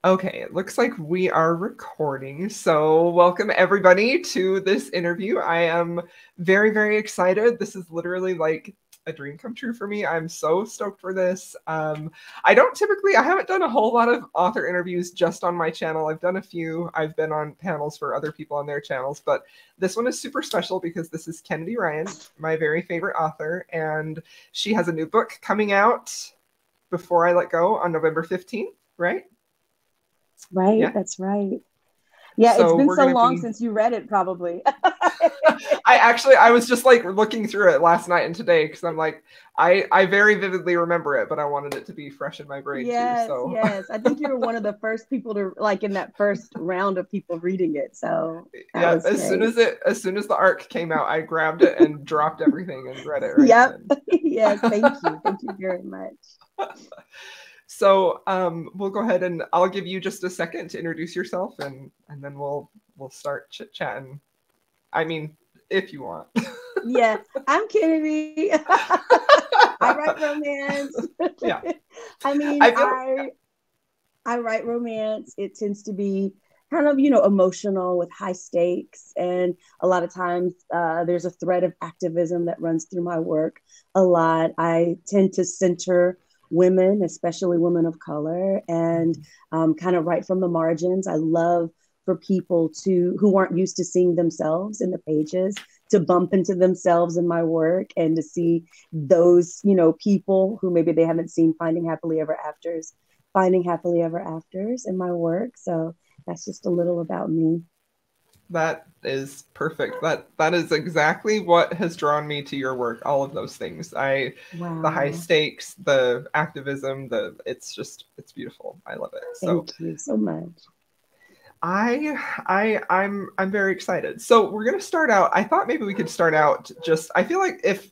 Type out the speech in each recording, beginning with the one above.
Okay, it looks like we are recording. So, welcome everybody to this interview. I am very, very excited. This is literally like a dream come true for me. I'm so stoked for this. I haven't done a whole lot of author interviews just on my channel. I've done a few. I've been on panels for other people on their channels, but this one is super special because this is Kennedy Ryan, my very favorite author, and she has a new book coming out before I let go on November 15th, right? Right, Yeah. that's right. Yeah, it's So been we're so gonna long be. since you read it, probably. I was just like looking through it last night and today because I'm like I very vividly remember it, but I wanted it to be fresh in my brain too. Yes, So yes. I think you were one of the first people to like in that first round of people reading it. So that yeah, was great. as soon as the arc came out, I grabbed it and dropped everything and read it right Yep. then. Yes, thank you. Thank you very much. So we'll go ahead and I'll give you just a second to introduce yourself and then we'll start chit chatting. I mean, if you want. Yeah, I'm Kennedy. I write romance. Yeah. I mean, I feel I write romance. It tends to be kind of, emotional with high stakes. And a lot of times there's a thread of activism that runs through my work a lot. I tend to center women, especially women of color, and kind of write from the margins. I love for people who aren't used to seeing themselves in the pages to bump into themselves in my work and to see those, people who maybe they haven't seen finding happily ever afters in my work. So that's just a little about me. that is perfect. That is exactly what has drawn me to your work. All of those things. The high Wow. stakes, the activism, it's beautiful. I love it. So Thank you so much. I'm very excited. So we're gonna start out. I thought maybe we could start out just. I feel like if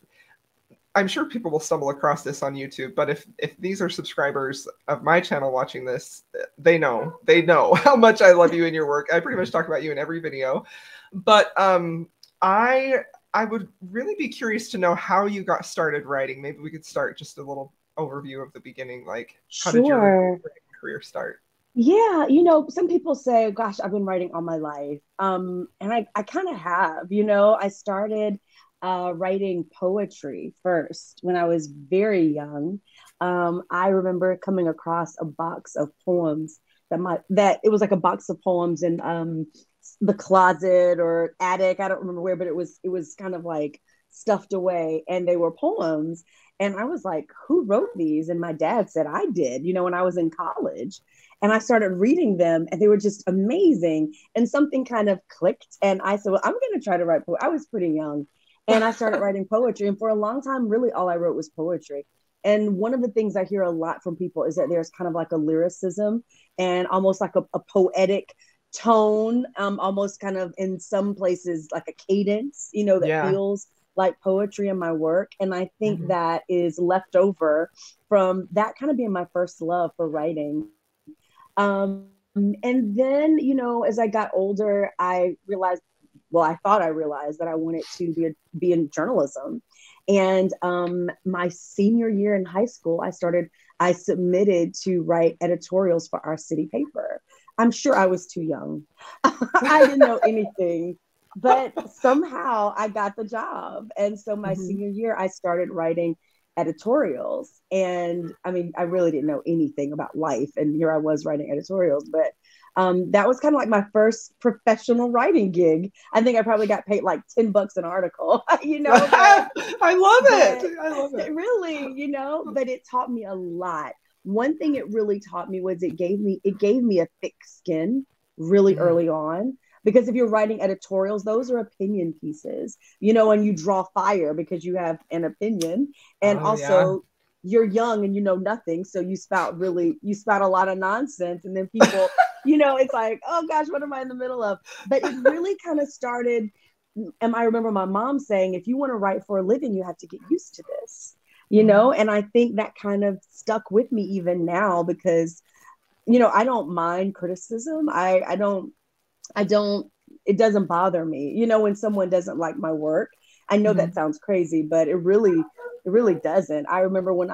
I'm sure people will stumble across this on YouTube, but if these are subscribers of my channel watching this, they know how much I love you and your work. I pretty much talk about you in every video, but I I would really be curious to know how you got started writing. Maybe we could start just a little overview of the beginning. Like, how did your Sure. career start? Yeah, some people say, gosh, I've been writing all my life. And I kind of have, I started writing poetry first when I was very young. I remember coming across a box of poems that it was like a box of poems in the closet or attic. I don't remember where, but it was kind of like stuffed away, and they were poems. And I was like, who wrote these? And my dad said I did, when I was in college. And I started reading them, and they were just amazing. And something kind of clicked. And I said, well, I'm going to try to write poetry. I was pretty young. And I started writing poetry. And for a long time, really all I wrote was poetry. And one of the things I hear a lot from people is that there's kind of like a lyricism and almost like a poetic tone, almost kind of in some places like a cadence, that Yeah. feels like poetry in my work. And I think Mhm. that is left over from that kind of being my first love for writing. And then, as I got older, I realized, well, I thought I realized that I wanted to be in journalism. And my senior year in high school, I submitted to write editorials for our city paper. I'm sure I was too young. I didn't know anything, but somehow I got the job. And so my Mhm. senior year, I started writing editorials. And I mean, I really didn't know anything about life. And here I was writing editorials. But that was kind of like my first professional writing gig. I think I probably got paid like $10 an article, but I love but it. I love it. really, but it taught me a lot. One thing it really taught me was it gave me a thick skin really Mm. early on, because if you're writing editorials, those are opinion pieces, and you draw fire because you have an opinion. And Oh yeah. also you're young and you know nothing, so you spout a lot of nonsense, and then people, it's like, oh gosh, what am I in the middle of? But it really kind of started. And I remember my mom saying, if you want to write for a living, you have to get used to this, Mhm. and I think that kind of stuck with me even now, because I don't mind criticism. I don't it doesn't bother me, when someone doesn't like my work. I know that Mhm. sounds crazy, but it really doesn't. I remember when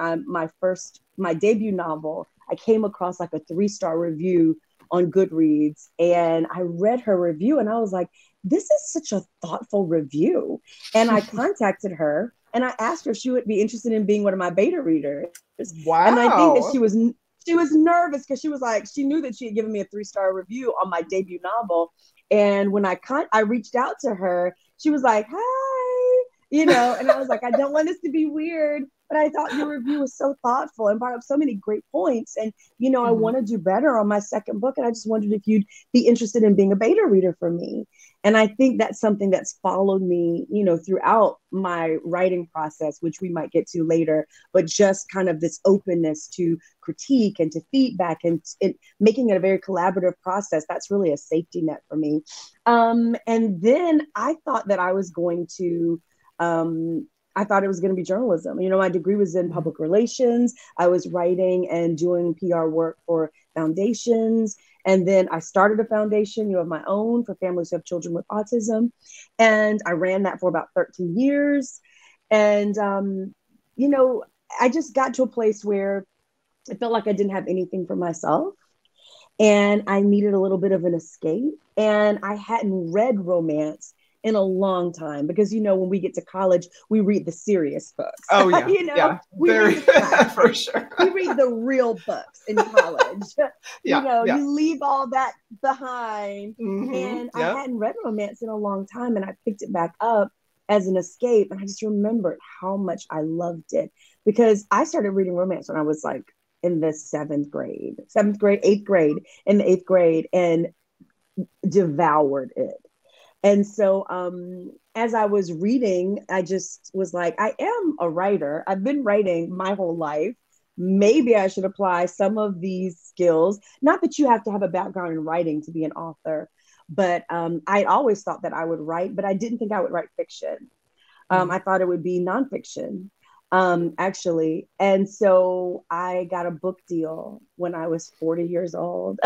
my debut novel, I came across like a 3-star review on Goodreads, and I read her review and I was like, this is such a thoughtful review. And I contacted her and I asked her if she would be interested in being one of my beta readers. And I think that Wow. she was nervous because she was like, she knew that she had given me a 3-star review on my debut novel. And when I reached out to her, she was like, hi, you know, and I was like, I don't want this to be weird, but I thought your review was so thoughtful and brought up so many great points. And, you know, I want to do better on my second book. And I just wondered if you'd be interested in being a beta reader for me. And I think that's something that's followed me, you know, throughout my writing process, which we might get to later, but just kind of this openness to critique and to feedback and making it a very collaborative process. That's really a safety net for me. And then I thought that I was going to, I thought it was going to be journalism. You know, my degree was in public relations. I was writing and doing PR work for foundations. And then I started a foundation, you know, of my own for families who have children with autism. And I ran that for about 13 years. And, you know, I just got to a place where it felt like I didn't have anything for myself. And I needed a little bit of an escape. And I hadn't read romance in a long time because, you know, when we get to college, we read the serious books. Oh yeah, you know, yeah, we read for sure. We read the real books in college. You know, you leave all that behind. And I hadn't read romance in a long time, and I picked it back up as an escape. And I just remembered how much I loved it because I started reading romance when I was like in the 8th grade, in the 8th grade, and devoured it. And so as I was reading, I just was like, I am a writer. I've been writing my whole life. Maybe I should apply some of these skills. Not that you have to have a background in writing to be an author, but I always thought that I would write, but I didn't think I would write fiction. I thought it would be nonfiction, actually. And so I got a book deal when I was 40 years old.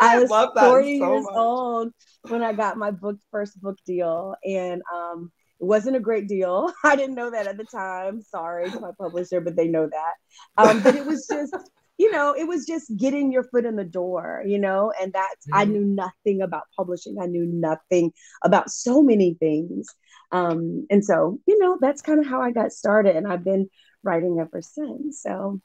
I was love that 40 so years much. old when I got my first book deal. And it wasn't a great deal. I didn't know that at the time. Sorry to my publisher, but they know that. But it was just, you know, it was just getting your foot in the door, you know, and that's, I knew nothing about publishing. I knew nothing about so many things. And so, you know, that's kind of how I got started, and I've been writing ever since. So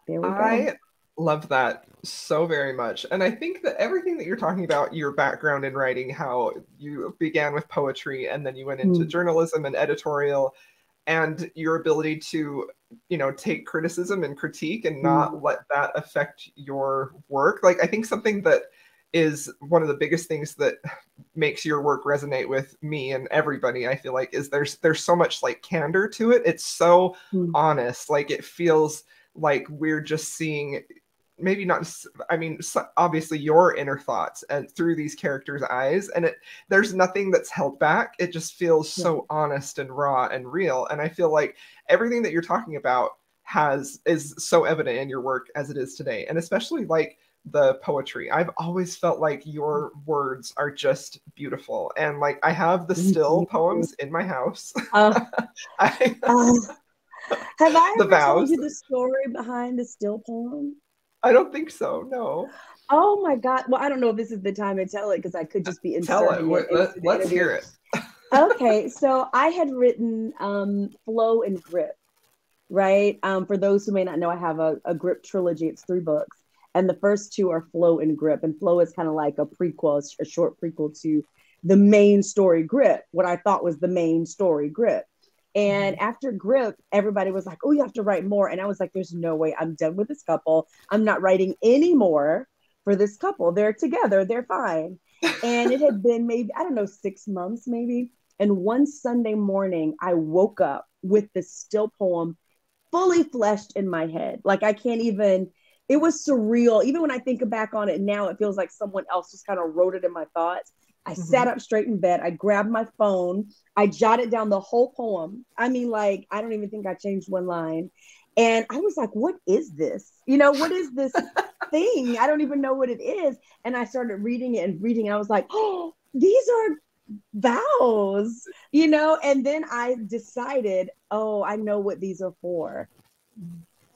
there we go. I love that so very much. And I think that everything that you're talking about, your background in writing, how you began with poetry and then you went into journalism and editorial, and your ability to, you know, take criticism and critique and not let that affect your work. Like, I think something that is one of the biggest things that makes your work resonate with me and everybody, I feel like, is there's so much like candor to it. It's so honest. Like, it feels like we're just seeing, maybe not, I mean, obviously your inner thoughts and through these characters' eyes, and there's nothing that's held back. It just feels so honest and raw and real. And I feel like everything that you're talking about is so evident in your work as it is today. And especially like the poetry, I've always felt like your words are just beautiful. And like, I have the still poems in my house. Have I ever told you the story behind the still poem? I don't think so, no. Oh my God. Well, I don't know if this is the time to tell it because I could just be inserting it. Let's hear it. Okay, so I had written Flow and Grip, right? For those who may not know, I have a Grip trilogy. It's 3 books. And the first 2 are Flow and Grip. And Flow is kind of like a prequel, a short prequel to the main story Grip, what I thought was the main story Grip. And after Grip, everybody was like, oh, you have to write more. And I was like, there's no way. I'm done with this couple. I'm not writing any more for this couple. They're together. They're fine. And it had been maybe, I don't know, 6 months maybe. And one Sunday morning, I woke up with this still poem fully fleshed in my head. Like, I can't even, it was surreal. Even when I think back on it now, it feels like someone else just kind of wrote it in my thoughts. I sat up straight in bed. I grabbed my phone. I jotted down the whole poem. I mean, like, I don't even think I changed one line. And I was like, what is this? You know, what is this thing? I don't even know what it is. And I started reading it. And I was like, oh, these are vows, you know? And then I decided, oh, I know what these are for.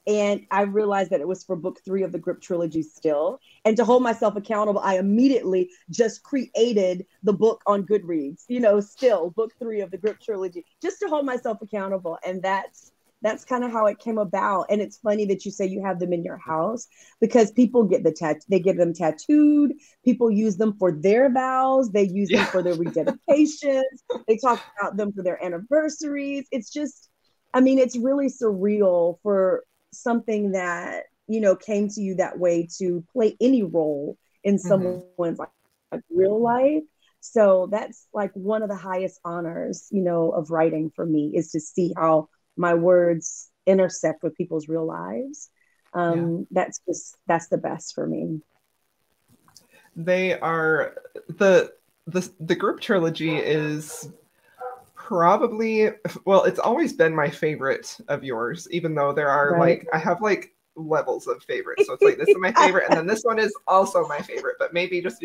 And I realized that it was for book 3 of the Grip trilogy still. And to hold myself accountable, I immediately just created the book on Goodreads, still book 3 of the Grip trilogy, just to hold myself accountable. And that's kind of how it came about. And it's funny that you say you have them in your house, because people get they get them tattooed. People use them for their vows. They use them for their rededications. They talk about them for their anniversaries. It's just, it's really surreal for something that, came to you that way to play any role in someone's like real life. So that's like one of the highest honors, of writing for me, is to see how my words intersect with people's real lives. That's the best for me. They are the Grip trilogy is probably, well, it's always been my favorite of yours, even though there are like, I have like levels of favorites. So it's like, this is my favorite, and then this one is also my favorite, but maybe just,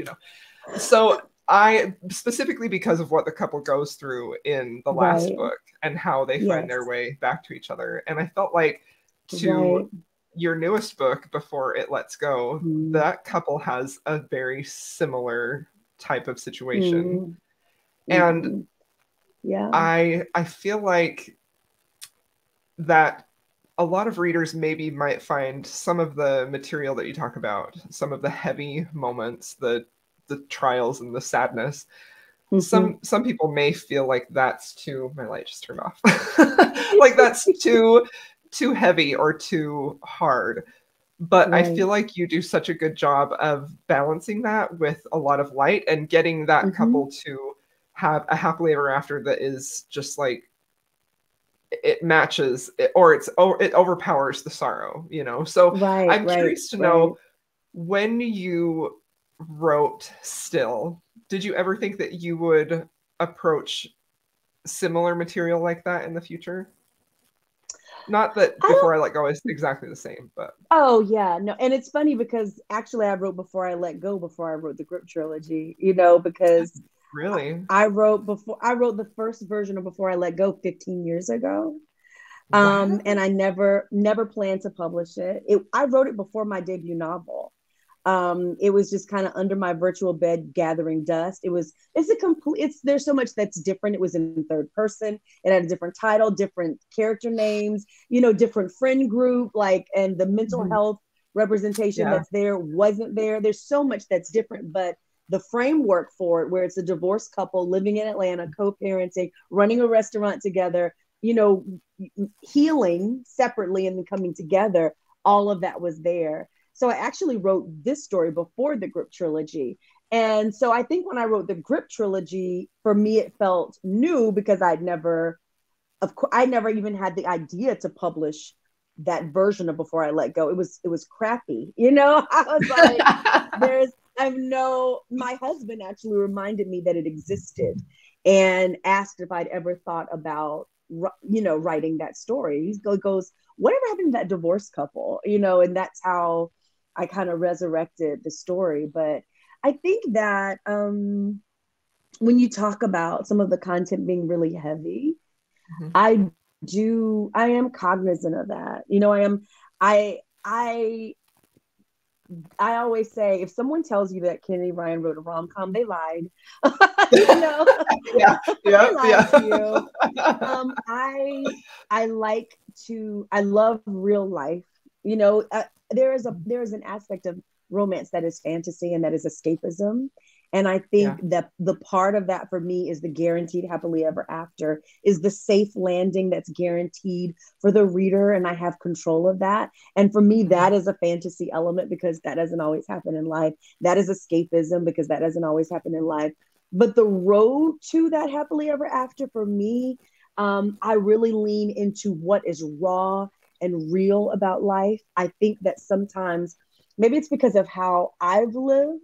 So I, specifically because of what the couple goes through in the last book and how they find their way back to each other. And I felt like your newest book, Before It Lets Go, that couple has a very similar type of situation. And I feel like that a lot of readers maybe might find some of the material that you talk about, some of the heavy moments, the trials and the sadness. Some people may feel like that's too, my light just turned off. Like that's too heavy or too hard. But I feel like you do such a good job of balancing that with a lot of light and getting that couple to have a happily ever after that is just like, it matches it, or it overpowers the sorrow, So I'm curious to know, when you wrote Still, did you ever think that you would approach similar material like that in the future? Not that Before I Let Go is exactly the same, but no. And it's funny because actually I wrote Before I Let Go before I wrote the Grip trilogy, because really I wrote the first version of Before I Let Go 15 years ago. And I never planned to publish it. I wrote it before my debut novel. It was just kind of under my virtual bed gathering dust. There's so much that's different. It was in third person. It had a different title, different character names, different friend group, and the mental health representation that's there wasn't there. There's so much that's different, but the framework for it, where it's a divorced couple living in Atlanta, co-parenting, running a restaurant together, healing separately and then coming together, all of that was there. So I actually wrote this story before the Grip trilogy. And so I think when I wrote the Grip trilogy, for me, it felt new because I never even had the idea to publish that version of Before I Let Go. It was crappy. I was like, my husband actually reminded me that it existed and asked if I'd ever thought about, writing that story. He goes, whatever happened to that divorced couple? And that's how I kind of resurrected the story. But I think that when you talk about some of the content being really heavy, I am cognizant of that. I always say, if someone tells you that Kennedy Ryan wrote a rom-com, they lied. They lied to you. I love real life. There is an aspect of romance that is fantasy and that is escapism. And I think that the part of that for me is the guaranteed happily ever after, is the safe landing that's guaranteed for the reader. And I have control of that. And for me, that is a fantasy element because that doesn't always happen in life. That is escapism because that doesn't always happen in life. But the road to that happily ever after for me, I really lean into what is raw and real about life. I think that sometimes, maybe it's because of how I've lived,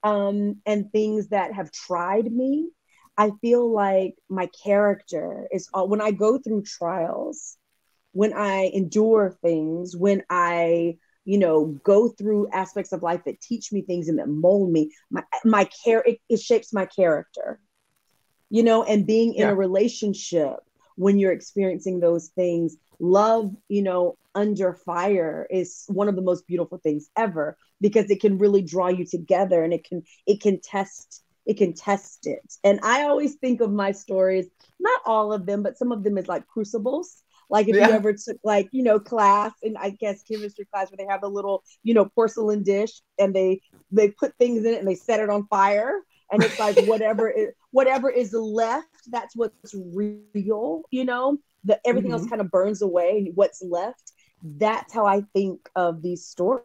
and things that have tried me. I feel like my character is, when I go through trials, when I endure things, when I, go through aspects of life that teach me things and that mold me, it shapes my character, and being in a relationship when you're experiencing those things, love, under fire is one of the most beautiful things ever, because it can really draw you together, and it can test it. And I always think of my stories, not all of them, but some of them, as like crucibles. Like if you ever took, like, class, and I guess chemistry class, where they have a little, porcelain dish, and they put things in it and they set it on fire. And it's like whatever is left, that's what's real, everything else kind of burns away, and what's left. That's how I think of these stories.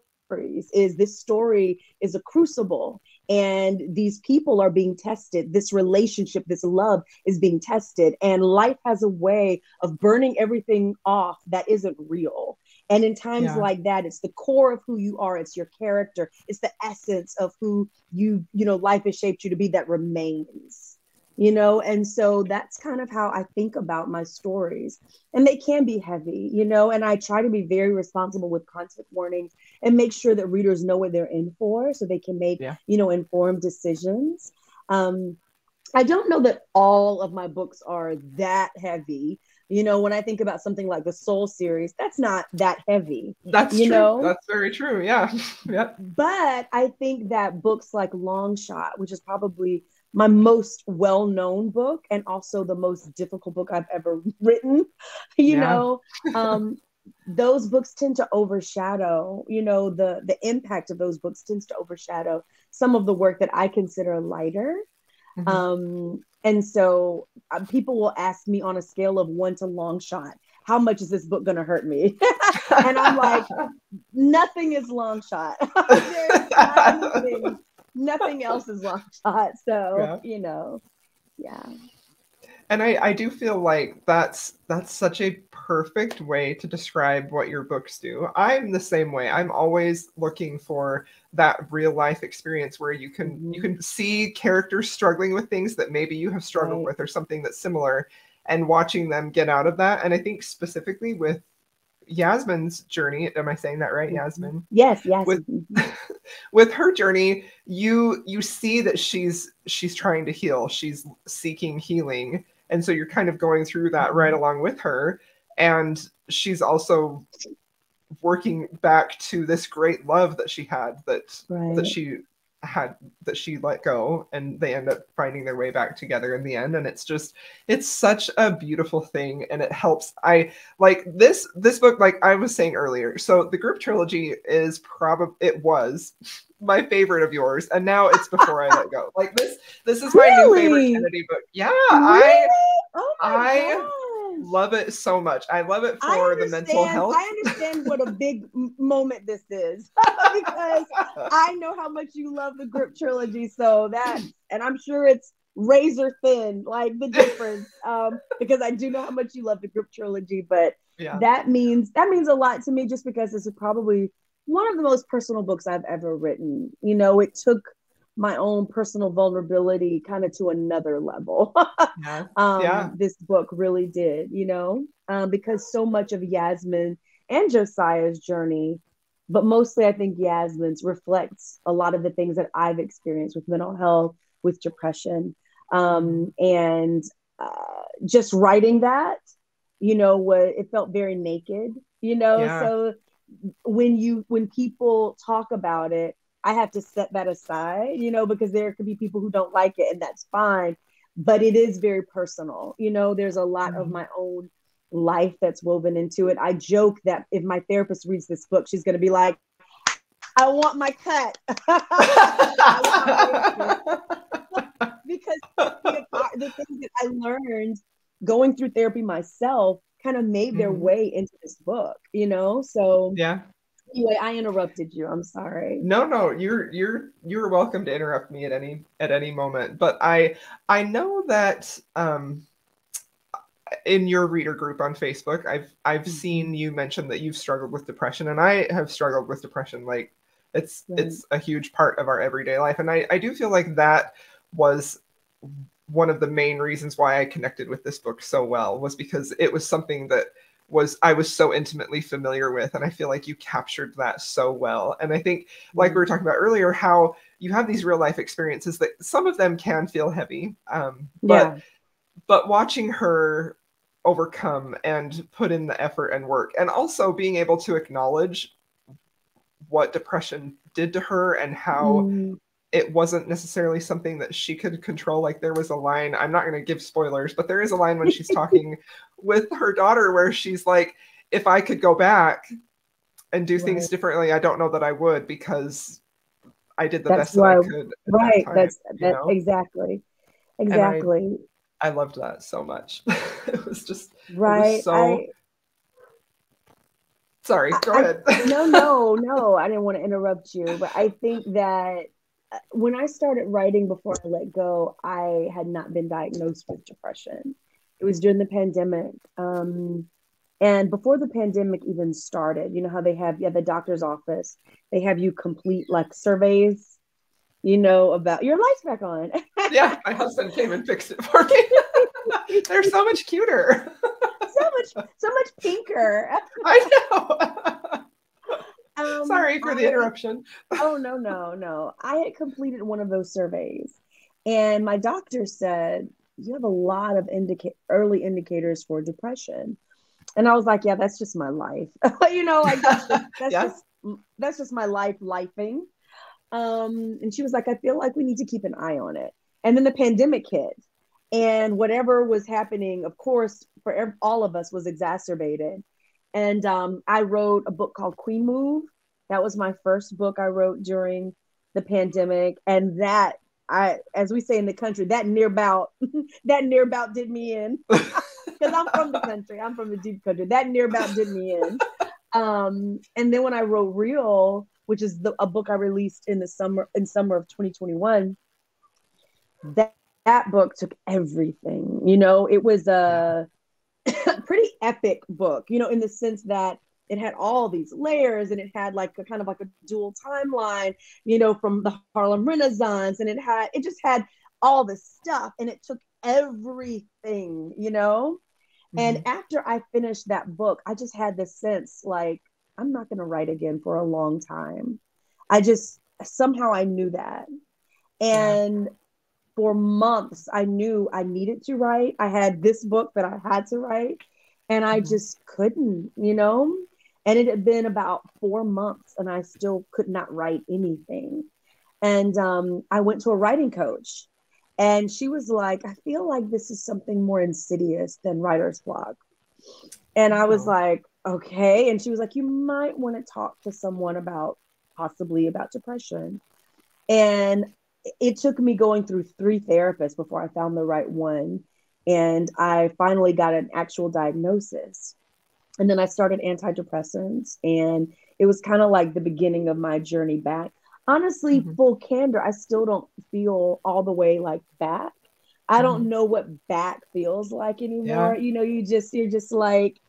Is this story is a crucible, and these people are being tested. This relationship, this love is being tested, and life has a way of burning everything off that isn't real. And in times like that, it's the core of who you are. It's your character. It's the essence of who life has shaped you to be that remains. And so that's kind of how I think about my stories. And they can be heavy, and I try to be very responsible with content warnings and make sure that readers know what they're in for, so they can make, informed decisions. I don't know that all of my books are that heavy. When I think about something like the Soul series, that's not that heavy. That's true. That's very true. Yeah. Yep. But I think that books like Long Shot, which is probably my most well-known book, and also the most difficult book I've ever written, those books tend to overshadow, the impact of those books tends to overshadow some of the work that I consider lighter. And so people will ask me, on a scale of 1 to Long Shot, how much is this book going to hurt me? And I'm like, nothing is Long Shot. There's not anything. Nothing else is Long Shot. So, And I do feel like that's such a perfect way to describe what your books do. I'm the same way. I'm always looking for that real life experience where you can see characters struggling with things that maybe you have struggled with, or something that's similar, and watching them get out of that. And I think specifically with Yasmin's journey, am I saying that right, Yasmin? Yes. With her journey, you see that she's trying to heal. She's seeking healing. And so you're kind of going through that right along with her. And she's also working back to this great love that she had, that she let go, and they end up finding their way back together in the end. And it's such a beautiful thing, and it helps. I like this book, like I was saying earlier. So the group trilogy it was my favorite of yours, and now it's Before I Let Go. Like this is my new favorite Kennedy book. Yeah, really? I love it so much. I love it for the mental health. I understand what a big moment this is, because I know how much you love the group trilogy. So and I'm sure it's razor thin, like the difference, because I do know how much you love the group trilogy. But that means a lot to me, just because this is probably one of the most personal books I've ever written. It took my own personal vulnerability kind of to another level. This book really did, because so much of Yasmin and Josiah's journey, but mostly I think Yasmin's, reflects a lot of the things that I've experienced with mental health, with depression, and just writing that, it felt very naked, so when people talk about it, I have to set that aside, because there could be people who don't like it, and that's fine. But it is very personal. There's a lot of my own life that's woven into it. I joke that if my therapist reads this book, she's going to be like, I want my cut. Because the things that I learned going through therapy myself kind of made their way into this book, so anyway, I interrupted you. I'm sorry. No, you're welcome to interrupt me at any moment. But I know that in your reader group on Facebook, I've seen you mention that you've struggled with depression, and I have struggled with depression. Like it's a huge part of our everyday life, and I do feel like that was one of the main reasons why I connected with this book so well, was because it was something that I was so intimately familiar with. And I feel like you captured that so well. And I think, like we were talking about earlier, how you have these real life experiences that some of them can feel heavy. But watching her overcome and put in the effort and work. And also being able to acknowledge what depression did to her and how it wasn't necessarily something that she could control. Like there was a line, I'm not going to give spoilers, but there is a line when she's talking with her daughter where she's like, if I could go back and do things differently, I don't know that I would, because I did the best that I could at that time. That's exactly. And I loved that so much. It was just right. It was so sorry, go ahead. No, I didn't want to interrupt you, but I think that when I started writing Before I Let Go, I had not been diagnosed with depression. It was during the pandemic. And before the pandemic even started, you know how they have the doctor's office, they have you complete like surveys, you know, about your lights back on. Yeah, my husband came and fixed it for me. They're so much cuter. so much pinker. I know. Sorry for the interruption. Oh, no. I had completed one of those surveys, and my doctor said, you have a lot of early indicators for depression. And I was like, yeah, that's just my life. You know, like that's just my life lifing. And she was like, I feel like we need to keep an eye on it. And then the pandemic hit, and whatever was happening, of course, for all of us was exacerbated. And I wrote a book called Queen Move. That was my first book I wrote during the pandemic. And that, as we say in the country, that near about did me in. Because I'm from the country. I'm from the deep country. That near about did me in. And then when I wrote Real, which is a book I released in summer of 2021, that book took everything. You know, it was a pretty epic book, you know, in the sense that it had all these layers, and it had like a kind of like a dual timeline, you know, from the Harlem Renaissance, and it just had all this stuff, and it took everything, you know. And after I finished that book, I just had this sense like, I'm not going to write again for a long time. Somehow I knew that. And for months, I knew I needed to write. I had this book that I had to write, and I just couldn't, you know. And it had been about 4 months, and I still could not write anything. And I went to a writing coach, and she was like, I feel like this is something more insidious than writer's block. And I was like, okay. And she was like, you might want to talk to someone possibly about depression. And it took me going through 3 therapists before I found the right one. And I finally got an actual diagnosis. And then I started antidepressants. And it was kind of like the beginning of my journey back. Honestly, full candor, I still don't feel all the way like back. I don't know what back feels like anymore. You know, you're just like,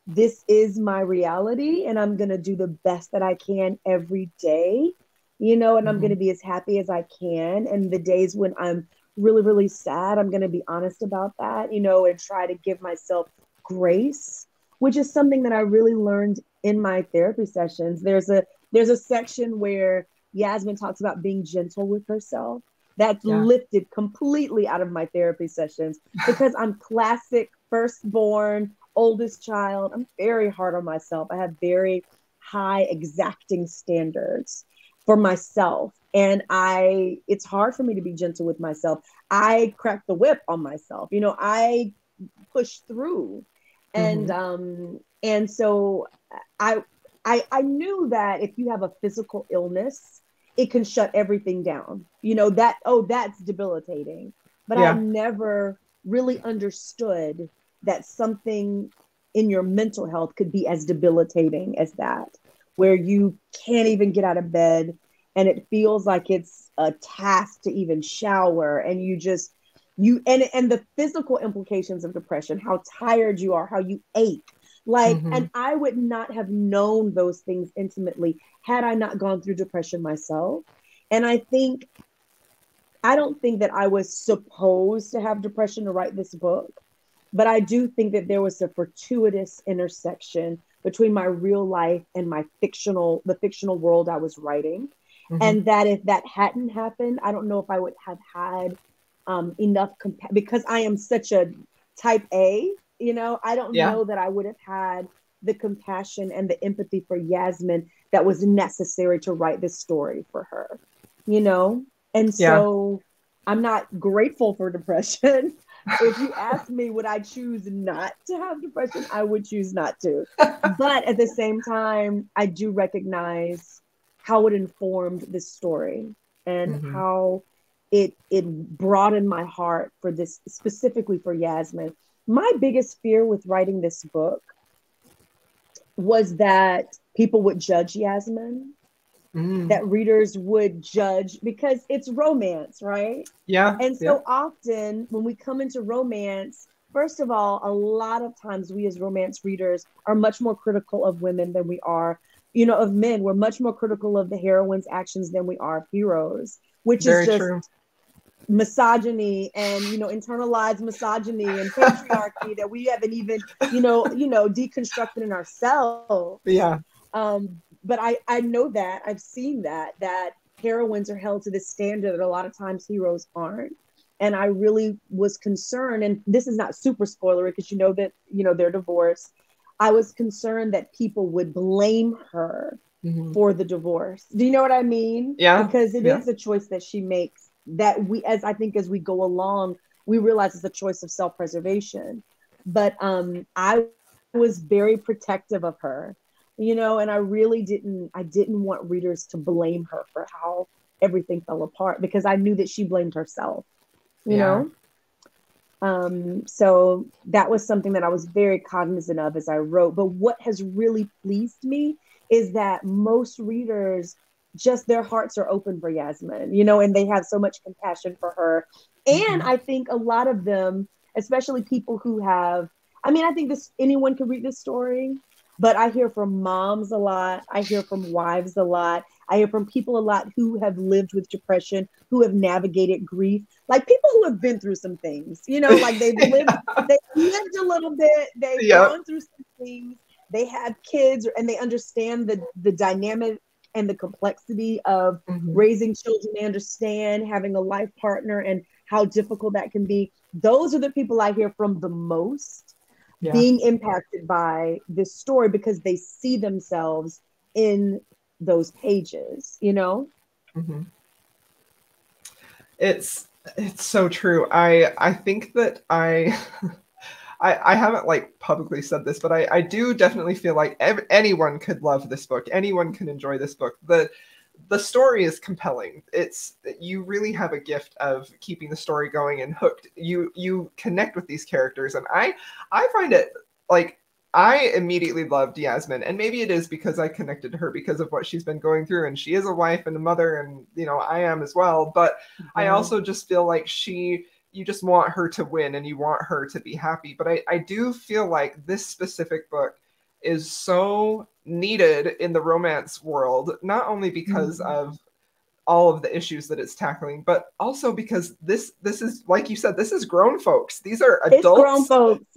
this is my reality, and I'm going to do the best that I can every day, you know, and I'm going to be as happy as I can. And the days when I'm really, really sad, I'm going to be honest about that, you know, and try to give myself grace, which is something that I really learned in my therapy sessions. There's a section where Yasmin talks about being gentle with herself. That's lifted completely out of my therapy sessions, because I'm classic firstborn, oldest child. I'm very hard on myself. I have very high exacting standards for myself. And it's hard for me to be gentle with myself. I crack the whip on myself. You know, I push through. And so I knew that if you have a physical illness, it can shut everything down. You know, that's debilitating. But I never really understood that something in your mental health could be as debilitating as that, where you can't even get out of bed, and it feels like it's a task to even shower, and and the physical implications of depression, how tired you are, how you ache. Like, and I would not have known those things intimately had I not gone through depression myself. And I don't think that I was supposed to have depression to write this book, but I do think that there was a fortuitous intersection between my real life and the fictional world I was writing. And that if that hadn't happened, I don't know if I would have had enough because I am such a type A, I don't Yeah. know that I would have had the compassion and the empathy for Yasmin that was necessary to write this story for her, you know? And Yeah. so I'm not grateful for depression. If you ask me, would I choose not to have depression? I would choose not to. But at the same time, I do recognize how it informed this story and Mm-hmm. how it broadened my heart for this, specifically for Yasmin. My biggest fear with writing this book was that people would judge Yasmin, Mm. that readers would judge because it's romance, right? Yeah. And Yeah. so often when we come into romance, first of all, a lot of times we as romance readers are much more critical of women than we are, of men. We're much more critical of the heroine's actions than we are of heroes, which is Very just true. misogyny and internalized misogyny and patriarchy that we haven't even deconstructed in ourselves. Yeah. But I know that I've seen that heroines are held to this standard that a lot of times heroes aren't. And I really was concerned, and this is not super spoilery because that they're divorced. I was concerned that people would blame her Mm-hmm. for the divorce. Do you know what I mean? Yeah. Because it Yeah. is a choice that she makes that as we go along, we realize it's a choice of self-preservation. But I was very protective of her, and I didn't want readers to blame her for how everything fell apart because I knew that she blamed herself, you Yeah. know? So that was something that I was very cognizant of as I wrote. But what has really pleased me is that most readers, just their hearts are open for Yasmin, and they have so much compassion for her. And Mm-hmm. I think a lot of them, especially people who have, I think anyone can read this story, but I hear from moms a lot. I hear from wives a lot. I hear from people a lot who have lived with depression, who have navigated grief, like people who have been through some things, like they've lived a little bit, they've Yep. gone through some things, they have kids, and they understand the dynamic and the complexity of Mm-hmm. raising children. They understand having a life partner and how difficult that can be. Those are the people I hear from the most Yeah. being impacted by this story because they see themselves in those pages. Mm-hmm. It's so true. I think that I haven't like publicly said this, but I do definitely feel like anyone could love this book. Anyone can enjoy this book. The story is compelling. You really have a gift of keeping the story going and hooked. You connect with these characters, and I find it like I immediately loved Yasmin, and maybe it is because I connected to her because of what she's been going through, and she is a wife and a mother, and I am as well. But I Yeah. also just feel like you just want her to win and you want her to be happy. But I do feel like this specific book is so needed in the romance world, not only because Mm-hmm. of all of the issues that it's tackling, but also because this is, like you said, this is grown folks. These are It's grown adults. folks.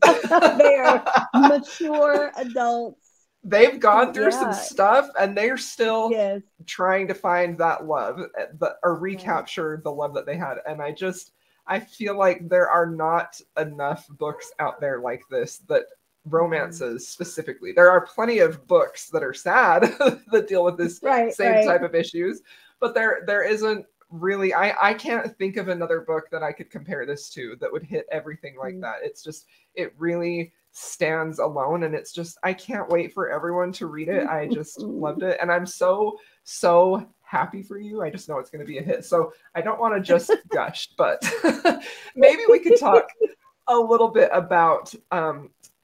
They are mature adults They've gone who, through some yeah, stuff and they're still yes, trying to find that love, or right. recapture the love that they had. And I feel like there are not enough books out there like this, that Mm-hmm. romances specifically. There are plenty of books that are sad that deal with this Right, same right. type of issues, but there isn't really. I can't think of another book that I could compare this to that would hit everything like that. It's just, it really stands alone, and it's just, I can't wait for everyone to read it. I just loved it, and I'm so happy for you. I just know it's going to be a hit. So I don't want to just gush, but maybe we could talk a little bit about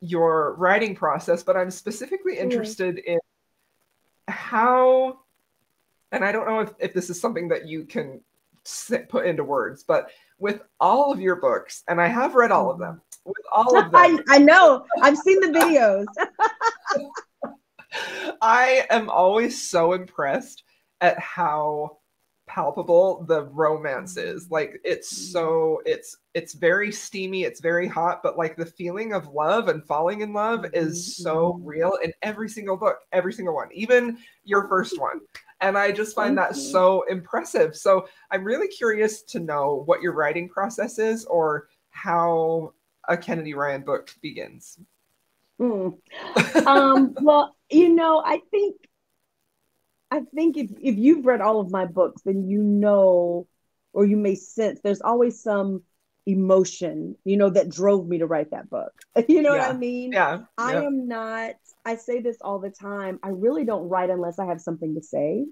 your writing process. But I'm specifically Sure. interested in how, and I don't know if this is something that you can put into words, but with all of your books, and I have read all of Mm-hmm. them, with all of them, I know. I've seen the videos. I am always so impressed at how palpable the romance is. Like, it's very steamy, it's very hot, but like the feeling of love and falling in love is so Mm-hmm. real in every single book, every single one, even your first one. And I just find Thank that you. so impressive. So I'm really curious to know what your writing process is, or how a Kennedy Ryan book begins? Well, I think if you've read all of my books, then you know, or you may sense there's always some emotion, that drove me to write that book. You know what I mean? Yeah. I am not, I say this all the time. I really don't write unless I have something to say.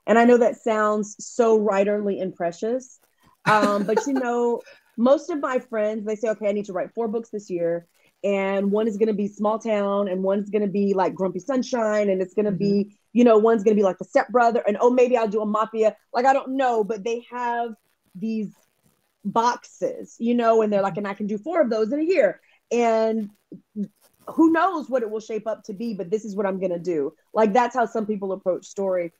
And I know that sounds so writerly and precious. But most of my friends, they say, okay, I need to write 4 books this year. And one is going to be small town, and one's going to be like Grumpy Sunshine, and it's going to be, one's going to be like the stepbrother, and maybe I'll do a mafia. Like, I don't know, but they have these boxes, and they're like, and I can do 4 of those in a year. And who knows what it will shape up to be, but this is what I'm going to do. Like, that's how some people approach story.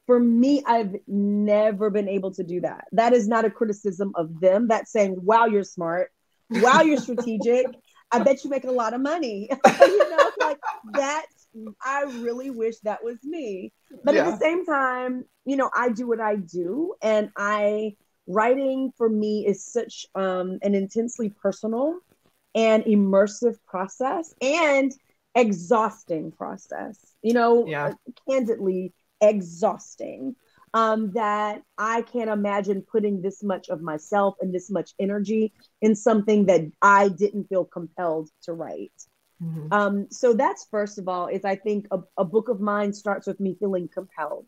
For me, I've never been able to do that. That is not a criticism of them. That's saying, wow, you're smart. Wow, you're strategic. I bet you make a lot of money. Like I really wish that was me. But at the same time, I do what I do. And writing for me is such an intensely personal and immersive process and exhausting process, candidly exhausting, that I can't imagine putting this much of myself and this much energy in something that I didn't feel compelled to write. So that's, first of all, is I think a book of mine starts with me feeling compelled.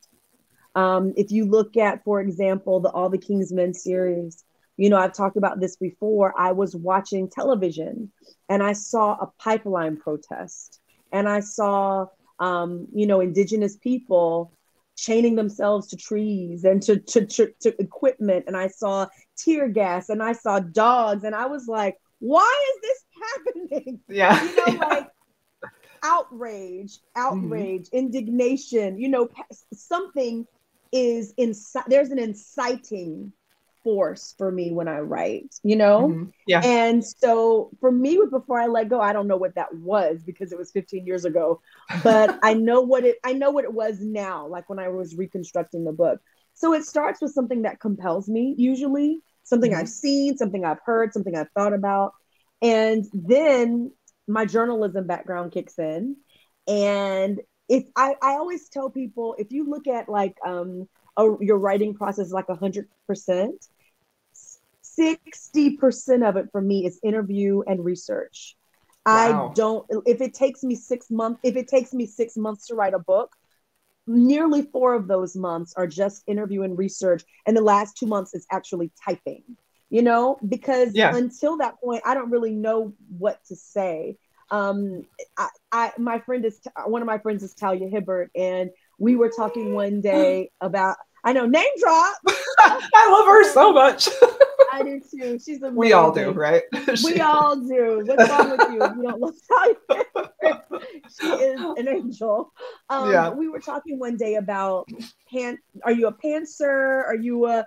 If you look at, for example, the All the King's Men series, I've talked about this before. I was watching television and I saw a pipeline protest, and I saw, indigenous people chaining themselves to trees and to equipment. And I saw tear gas, and I saw dogs, and I was like, why is this happening? Like outrage, indignation, something is inside. There's an inciting force for me when I write, And so for me, with Before I Let Go, I don't know what that was because it was 15 years ago, but I know what it was now, like when I was reconstructing the book. So it starts with something that compels me, usually something I've seen, something I've heard, something I've thought about. And then my journalism background kicks in. And if I always tell people, if you look at like your writing process is like 100%, 60% of it for me is interview and research. Wow. If it takes me 6 months to write a book, nearly 4 of those months are just interview and research. And the last 2 months is actually typing, because until that point, I don't really know what to say. One of my friends is Talia Hibbert, and we were talking one day about, I know, name drop. I love her so much. I do too. She's amazing. We all do, right? We all do. What's wrong with you if you don't love Talia? She is an angel. We were talking one day about, are you a pantser? Are you a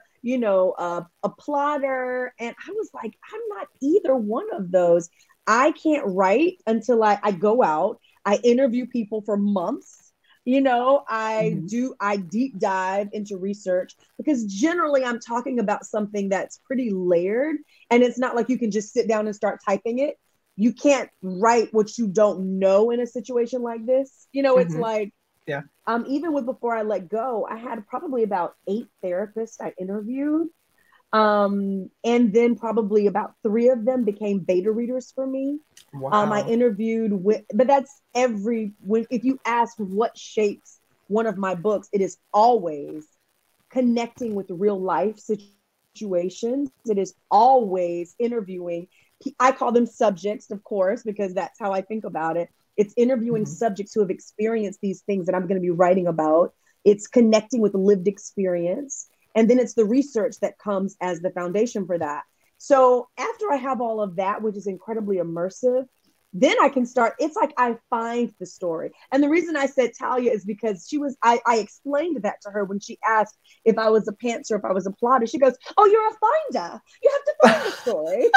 plotter? And I was like, I'm not either one of those. I can't write until I go out. I interview people for months. I deep dive into research, because generally I'm talking about something that's pretty layered, and it's not like you can just sit down and start typing it. You can't write what you don't know in a situation like this. It's like, even with Before I Let Go, I had probably about 8 therapists I interviewed. And then probably about 3 of them became beta readers for me. Wow. I interviewed but that's if you ask what shapes one of my books, it is always connecting with real life situations. It is always interviewing. I call them subjects, of course, because that's how I think about it. It's interviewing subjects who have experienced these things that I'm going to be writing about. It's connecting with lived experience. And then it's the research that comes as the foundation for that. So after I have all of that, which is incredibly immersive, then I can start. It's like I find the story. And the reason I said Talia is because I explained that to her when she asked if I was a pantser, if I was a plotter. She goes, oh, you're a finder. You have to find the story.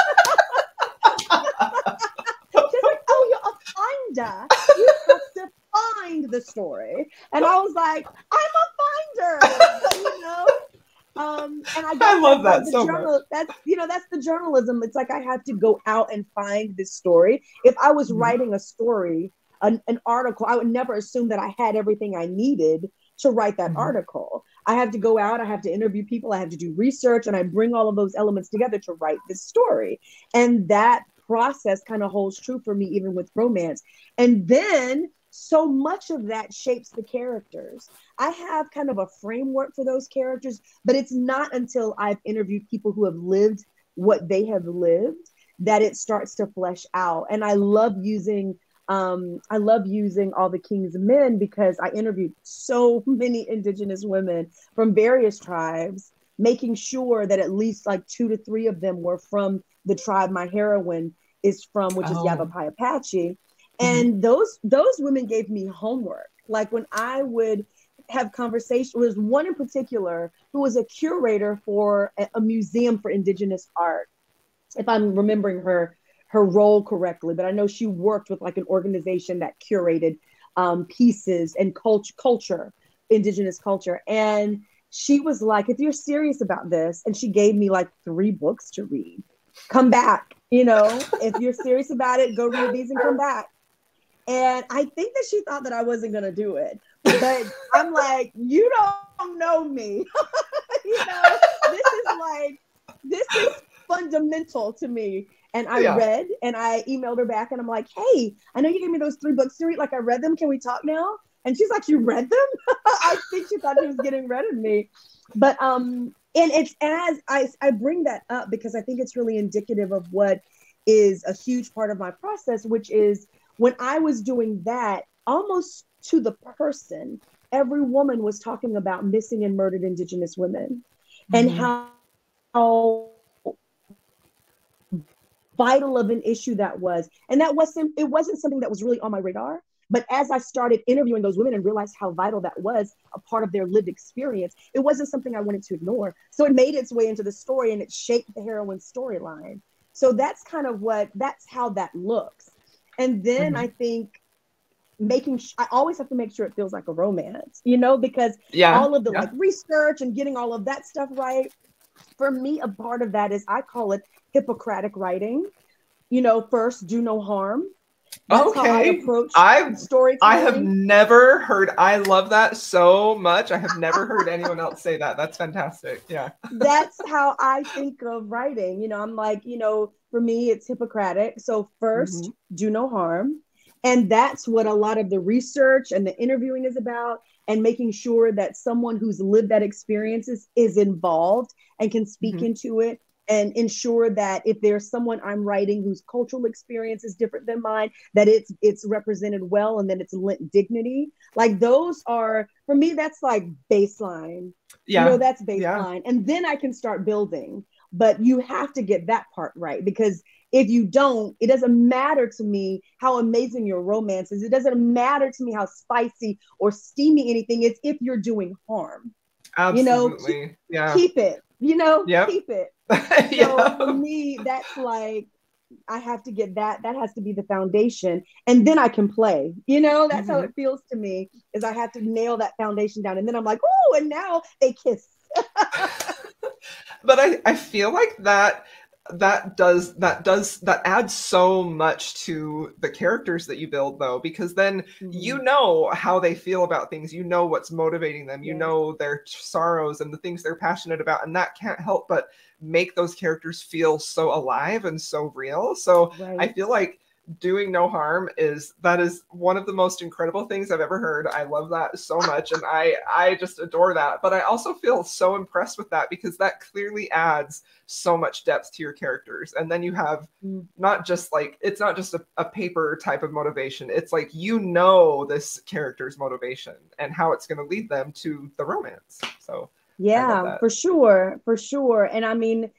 She's like, oh, you're a finder. You have to find the story. And I was like, I'm a finder, And I I guess love that's like that the so much. journal. That's, you know, that's the journalism. It's like I have to go out and find this story. If I was Mhm. writing a story, an article, I would never assume that I had everything I needed to write that Mhm. article. I have to go out, I have to interview people, I have to do research, and I bring all of those elements together to write this story. And that process kind of holds true for me, even with romance. And then so much of that shapes the characters. I have kind of a framework for those characters, but it's not until I've interviewed people who have lived what they have lived that it starts to flesh out. And I love using All the King's Men because I interviewed so many Indigenous women from various tribes, making sure that at least like 2 to 3 of them were from the tribe my heroine is from, which is Oh. Yavapai Apache. Mhm. And those women gave me homework. Like when I would have conversation, there's one in particular who was a curator for a museum for Indigenous art, if I'm remembering her role correctly, but I know she worked with like an organization that curated pieces and culture, Indigenous culture. And she was like, if you're serious about this, and she gave me like 3 books to read, come back. You know, if you're serious about it, go read these and come back. And I think that she thought that I wasn't going to do it. But I'm like, you don't know me. You know, this is fundamental to me. And I Yeah. read and I emailed her back and I'm like, hey, I know you gave me those 3 books to read. Like I read them. Can we talk now? And she's like, you read them? I think she thought she was getting rid of me. But and it's as I bring that up because I think it's really indicative of what is a huge part of my process, which is when I was doing that, almost to the person, every woman was talking about missing and murdered Indigenous women and Mhm. how vital of an issue that was. And it wasn't something that was really on my radar. But as I started interviewing those women and realized how vital that was, a part of their lived experience, it wasn't something I wanted to ignore. So it made its way into the story and it shaped the heroine's storyline. So that's how that looks. And then Mhm. I think I always have to make sure it feels like a romance, because Yeah. all of the Yeah. like research and getting all of that stuff right, for me, a part of that is I call it Hippocratic writing. First, do no harm. That's how I Okay. approach I I have storytelling. never heard, I love that so much. I have never heard anyone else say that. That's fantastic. Yeah. That's how I think of writing. I'm like, for me, it's Hippocratic. So, Mhm. first, do no harm. And that's what a lot of the research and the interviewing is about, and making sure that someone who's lived that experience is involved and can speak Mhm. into it, and ensure that if there's someone I'm writing whose cultural experience is different than mine, that it's represented well and that it's lent dignity. Like those are, for me, that's like baseline. Yeah. That's Yeah. baseline. And then I can start building. But you have to get that part right, because if you don't, it doesn't matter to me how amazing your romance is. It doesn't matter to me how spicy or steamy anything is if you're doing harm. Keep, Absolutely. Yeah. keep it, Yep. keep it. So for Yeah. me, that's like, I have to get that. That has to be the foundation. And then I can play. That's how Mhm. it feels to me, is I have to nail that foundation down. And then I'm like, oh, and now they kiss. But I feel like that adds so much to the characters that you build, though, because then Mm-hmm. you know how they feel about things, you know what's motivating them, you Yes. know their sorrows and the things they're passionate about, and that can't help but make those characters feel so alive and so real. So I Right. feel like doing no harm is one of the most incredible things I've ever heard. I love that so much, and I just adore that. But I also feel so impressed with that because that clearly adds so much depth to your characters. And then you have Mm. not just like, it's not just a paper type of motivation. It's like, this character's motivation and how it's going to lead them to the romance. So I love Yeah, that. for sure. For sure. And I mean,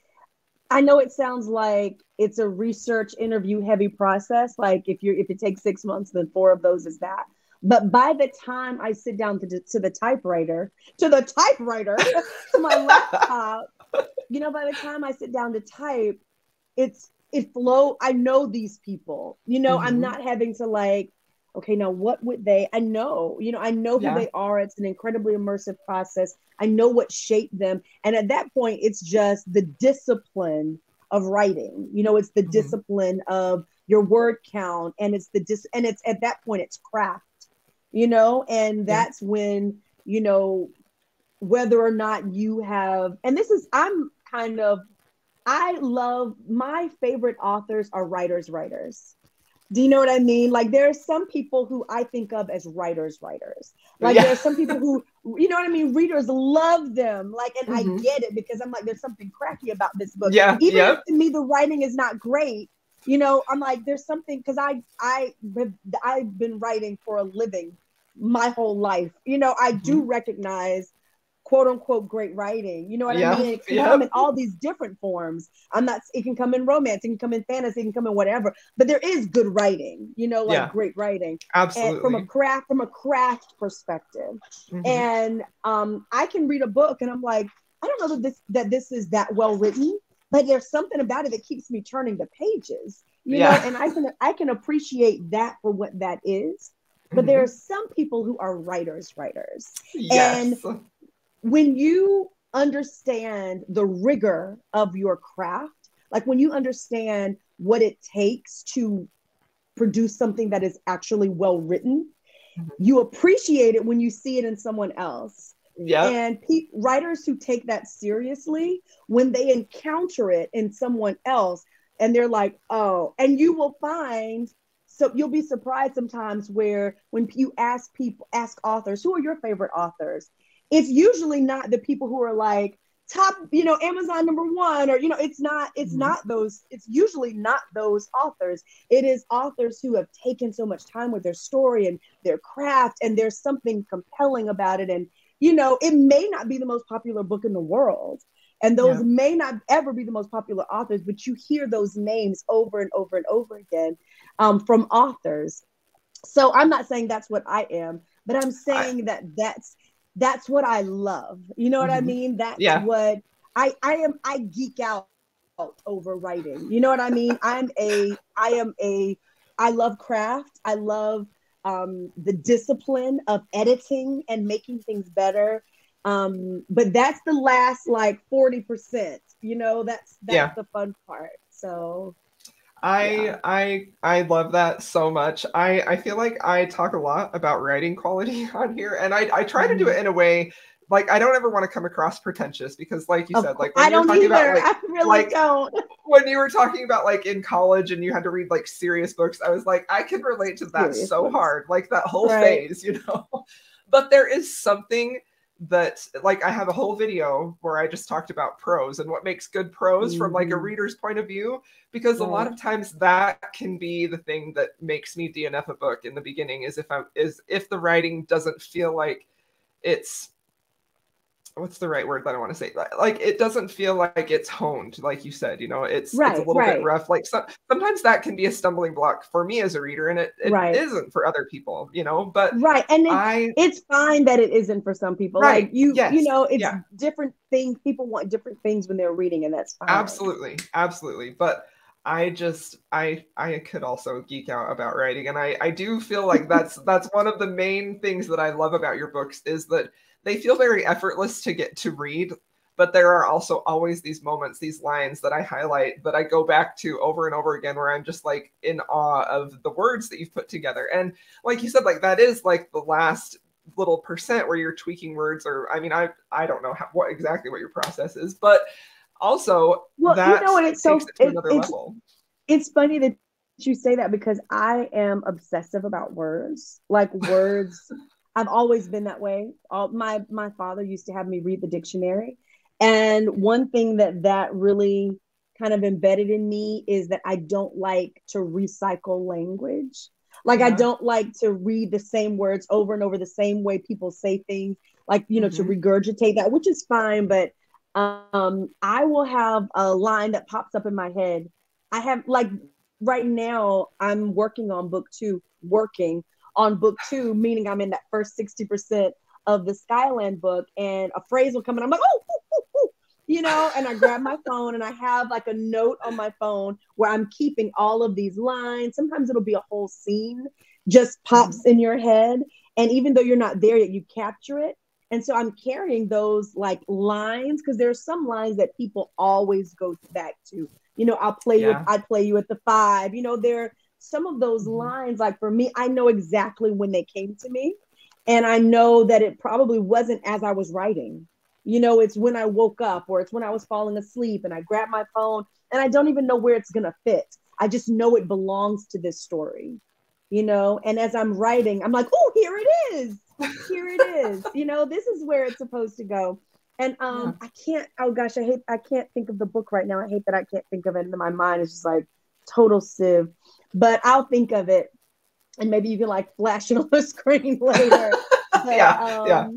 I know it sounds like it's a research interview heavy process. Like if it takes 6 months, then 4 of those is that. But by the time I sit down to the typewriter, to my laptop, by the time I sit down to type, it flow. I know these people. I'm Mm-hmm. not having to like okay, now what would they, I know, I know who they are. It's an incredibly immersive process. I know what shaped them. And at that point, it's just the discipline of writing. It's the discipline of your word count, and it's and it's at that point it's craft, and that's when, whether or not you have, and this is, I love, my favorite authors are writers. Do you know what I mean? Like, there are some people who I think of as writers. Like, there are some people who, you know what I mean? Readers love them. Like, and I get it, because I'm like, there's something cracky about this book. Even if to me the writing is not great, I'm like, there's something, because I've been writing for a living my whole life. I do recognize quote unquote great writing. You know what I mean? It can come in all these different forms. It can come in romance, it can come in fantasy, it can come in whatever, but there is good writing, great writing. Absolutely. And from a craft perspective. And I can read a book and I'm like, I don't know that this is that well written, but there's something about it that keeps me turning the pages, you know, and I can appreciate that for what that is. But there are some people who are writers. And when you understand the rigor of your craft, like when you understand what it takes to produce something that is actually well written, you appreciate it when you see it in someone else. And writers who take that seriously, when they encounter it in someone else, and they're like, oh, and you will find, so you'll be surprised sometimes when you ask authors, who are your favorite authors? It's usually not the people who are like top, Amazon #1, or, it's usually not those authors. It is authors who have taken so much time with their story and their craft, and there's something compelling about it. And, it may not be the most popular book in the world, and those may not ever be the most popular authors, but you hear those names over and over and over again from authors. So I'm not saying that's what I am, but I'm saying that's what I love. You know what I mean? That's what I am. I geek out over writing. You know what I mean? I love craft. I love the discipline of editing and making things better. But that's the last like 40%, that's the fun part. So I love that so much. I feel like I talk a lot about writing quality on here, and I try to do it in a way, like, I don't ever want to come across pretentious, because like you said, like when I don't either. I really don't. When you were talking about like in college and you had to read like serious books, I was like, I can relate to that so hard, like that whole phase, But there is something that, like, I have a whole video where I just talked about prose and what makes good prose from like a reader's point of view, because a lot of times that can be the thing that makes me DNF a book in the beginning, is if the writing doesn't feel like it's, what's the right word that I want to say? Like, it doesn't feel like it's honed, like you said, it's a little bit rough. Like sometimes that can be a stumbling block for me as a reader, and it isn't for other people, but and it's fine that it isn't for some people. Like it's different things. People want different things when they're reading, and that's fine. Absolutely. But I could also geek out about writing, and I do feel like that's one of the main things that I love about your books, is that they feel very effortless to get to read, but there are also always these moments, these lines that I highlight, that I go back to over and over again, where I'm just like in awe of the words that you've put together. And like you said, like that is like the last little percent where you're tweaking words, or I mean, I don't know exactly what your process is, but also that takes it to another level. It's funny that you say that, because I am obsessive about words. Like words, I've always been that way. My father used to have me read the dictionary. And one thing that really kind of embedded in me is that I don't like to recycle language. Like I don't like to read the same words over and over, the same way people say things, like, to regurgitate that, which is fine. But I will have a line that pops up in my head. I have, like, right now I'm working on book two, meaning I'm in that first 60% of the Skyland book, and a phrase will come and I'm like, oh, and I grab my phone and I have like a note on my phone where I'm keeping all of these lines. Sometimes it'll be a whole scene, just pops in your head. And even though you're not there yet, you capture it. And so I'm carrying those like lines, because there's some lines that people always go back to. You know, I'd play you at the 5. You know, there are some of those lines, like for me, I know exactly when they came to me. And I know that it probably wasn't as I was writing. You know, it's when I woke up, or it's when I was falling asleep and I grabbed my phone, and I don't even know where it's going to fit. I just know it belongs to this story, you know? And as I'm writing, I'm like, oh, here it is. Here it is. You know, this is where it's supposed to go. And I can't, oh gosh, I can't think of the book right now. I hate that I can't think of it. And my mind is just like total sieve, but I'll think of it. And maybe you can like flash it on the screen later. But,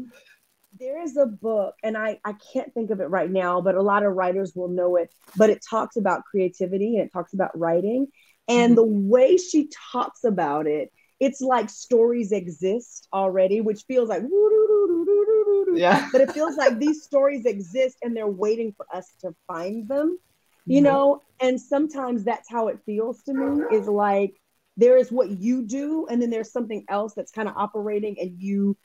there is a book, and I can't think of it right now, but a lot of writers will know it. But it talks about creativity, and it talks about writing. And the way she talks about it, it's like stories exist already, which feels like, but it feels like these stories exist and they're waiting for us to find them, you know? And sometimes that's how it feels to me, is like, there is what you do, and then there's something else that's kind of operating, and you,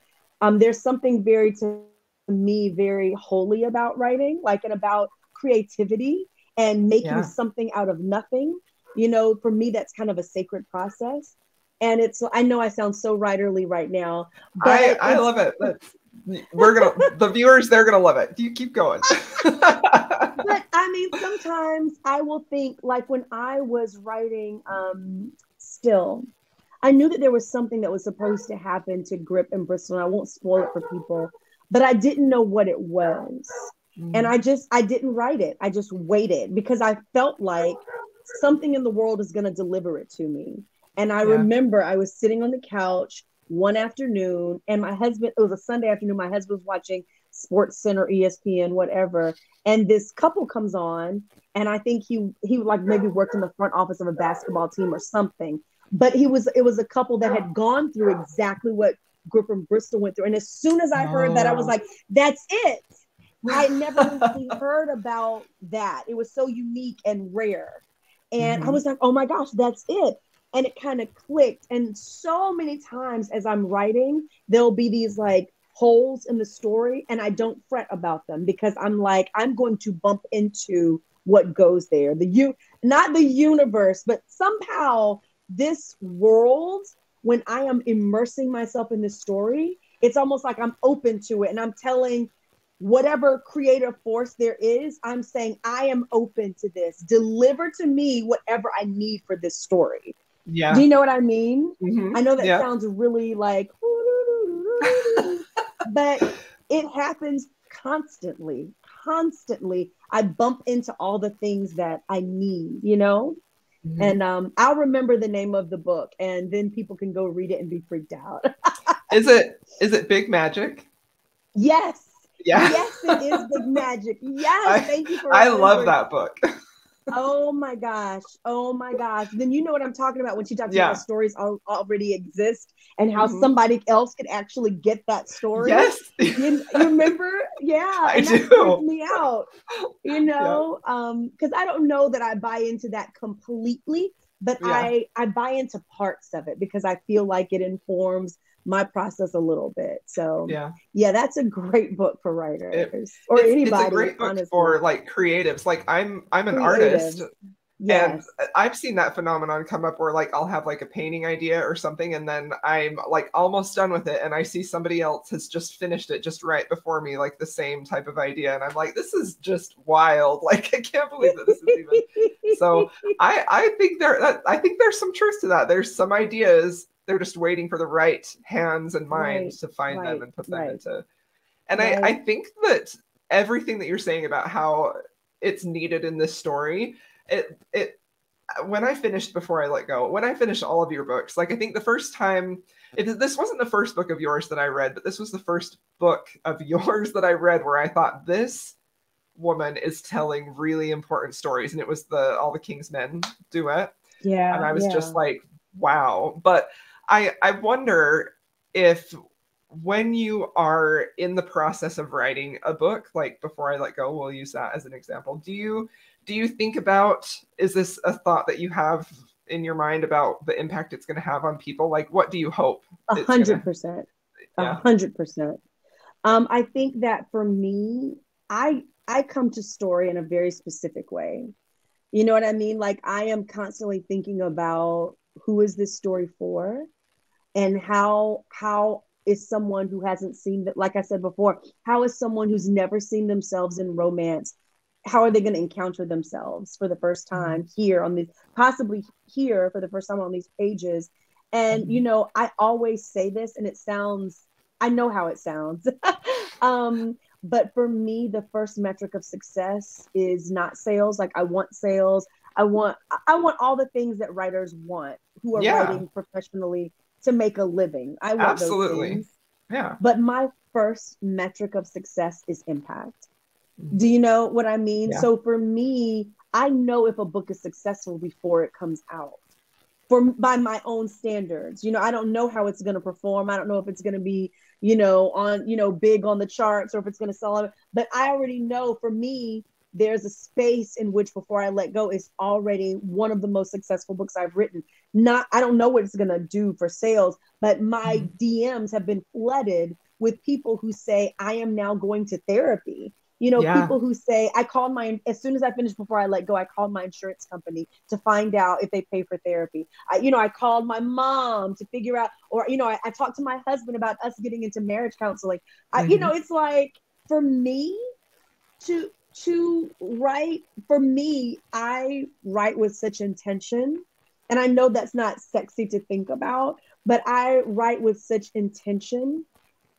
there's something very, to me, very holy about writing, like, and about creativity and making something out of nothing. You know, for me, that's kind of a sacred process. And it's, I know I sound so writerly right now, but I love it. The viewers, they're going to love it. You keep going. But I mean, sometimes I will think, like when I was writing Still, I knew that there was something that was supposed to happen to Grip and Bristol, and I won't spoil it for people, but I didn't know what it was. And I didn't write it. I just waited, because I felt like something in the world is going to deliver it to me. And I remember I was sitting on the couch one afternoon, and my husband, it was a Sunday afternoon, my husband was watching Sports Center, ESPN, whatever. And this couple comes on, and I think he like maybe worked in the front office of a basketball team or something. But it was a couple that had gone through exactly what Grip and Bristol went through. And as soon as I heard that, I was like, that's it. I never really heard about that. It was so unique and rare. And I was like, oh my gosh, that's it. And it kind of clicked. And so many times as I'm writing, there'll be these like holes in the story, and I don't fret about them, because I'm like, I'm going to bump into what goes there. Not the universe, but somehow this world, when I am immersing myself in this story, it's almost like I'm open to it, and I'm telling whatever creative force there is, I'm saying, I am open to this. Deliver to me whatever I need for this story. Yeah. Do you know what I mean? I know that sounds really like, but it happens constantly. I bump into all the things that I need, you know? And I'll remember the name of the book, and then people can go read it and be freaked out. Is it Big Magic? Yes. Yeah. Yes, it is Big Magic. Yes. Thank you for I love that book. Oh my gosh. Then you know what I'm talking about when she talks about stories already exist, and how somebody else could actually get that story. Yes. You remember? Yeah. I and do. That freaked me out, you know, because I don't know that I buy into that completely, but I buy into parts of it, because I feel like it informs my process a little bit. So yeah, that's a great book for writers or anybody. It's a great book, honestly, for like creatives. Like I'm an artist. Yes. And I've seen that phenomenon come up where like I'll have like a painting idea or something, and then I'm like almost done with it, and I see somebody else has just finished it just right before me, like the same type of idea, and I'm like, this is just wild. Like I can't believe that this is even. So I think there's some truth to that. There's some ideas, they're just waiting for the right hands and minds to find them and put them into. And I think that everything that you're saying about how it's needed in this story, it when I finished Before I Let Go, when I finished all of your books, like I think the first time, this wasn't the first book of yours that I read, but this was the first book of yours that I read where I thought, this woman is telling really important stories. And it was the All the King's Men duet. Yeah. And I was just like, wow. But I wonder if when you are in the process of writing a book, like Before I Let Go, we'll use that as an example. Do you think about, is this a thought that you have in your mind about the impact it's going to have on people? Like, what do you hope it's going to? 100%. Yeah. 100%. I think that for me, I come to story in a very specific way. You know what I mean? Like I am constantly thinking about who is this story for, and how is someone who hasn't seen that, like I said before, how is someone who's never seen themselves in romance, how are they going to encounter themselves for the first time here on these, possibly here for the first time on these pages. And you know, I always say this and it sounds, I know how it sounds. But for me, the first metric of success is not sales. Like I want sales. I want all the things that writers want who are writing professionally to make a living. I want those things. Yeah. But my first metric of success is impact. Do you know what I mean? Yeah. So for me, I know if a book is successful before it comes out. By my own standards, you know, I don't know how it's going to perform. I don't know if it's going to be, you know, on, you know, big on the charts, or if it's going to sell. But I already know for me, there's a space in which Before I Let Go is already one of the most successful books I've written. I don't know what it's going to do for sales, but my DMs have been flooded with people who say, I am now going to therapy. You know, people who say, as soon as I finished Before I Let Go, I called my insurance company to find out if they pay for therapy. I called my mom to figure out, or, you know, I talked to my husband about us getting into marriage counseling. You know, it's like, for me to write, for me, I write with such intention. And I know that's not sexy to think about, but I write with such intention,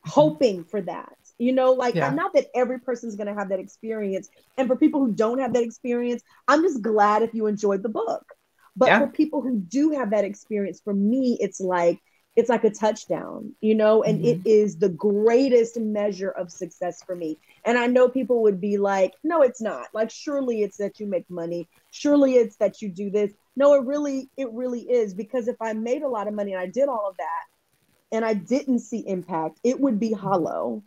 hoping for that. You know, like, not that every person's going to have that experience. And for people who don't have that experience, I'm just glad if you enjoyed the book. But for people who do have that experience, for me, it's like a touchdown, you know, and it is the greatest measure of success for me. And I know people would be like, no, it's not. Like, surely it's that you make money. Surely it's that you do this. No, it really is. Because if I made a lot of money and I did all of that and I didn't see impact, it would be hollow.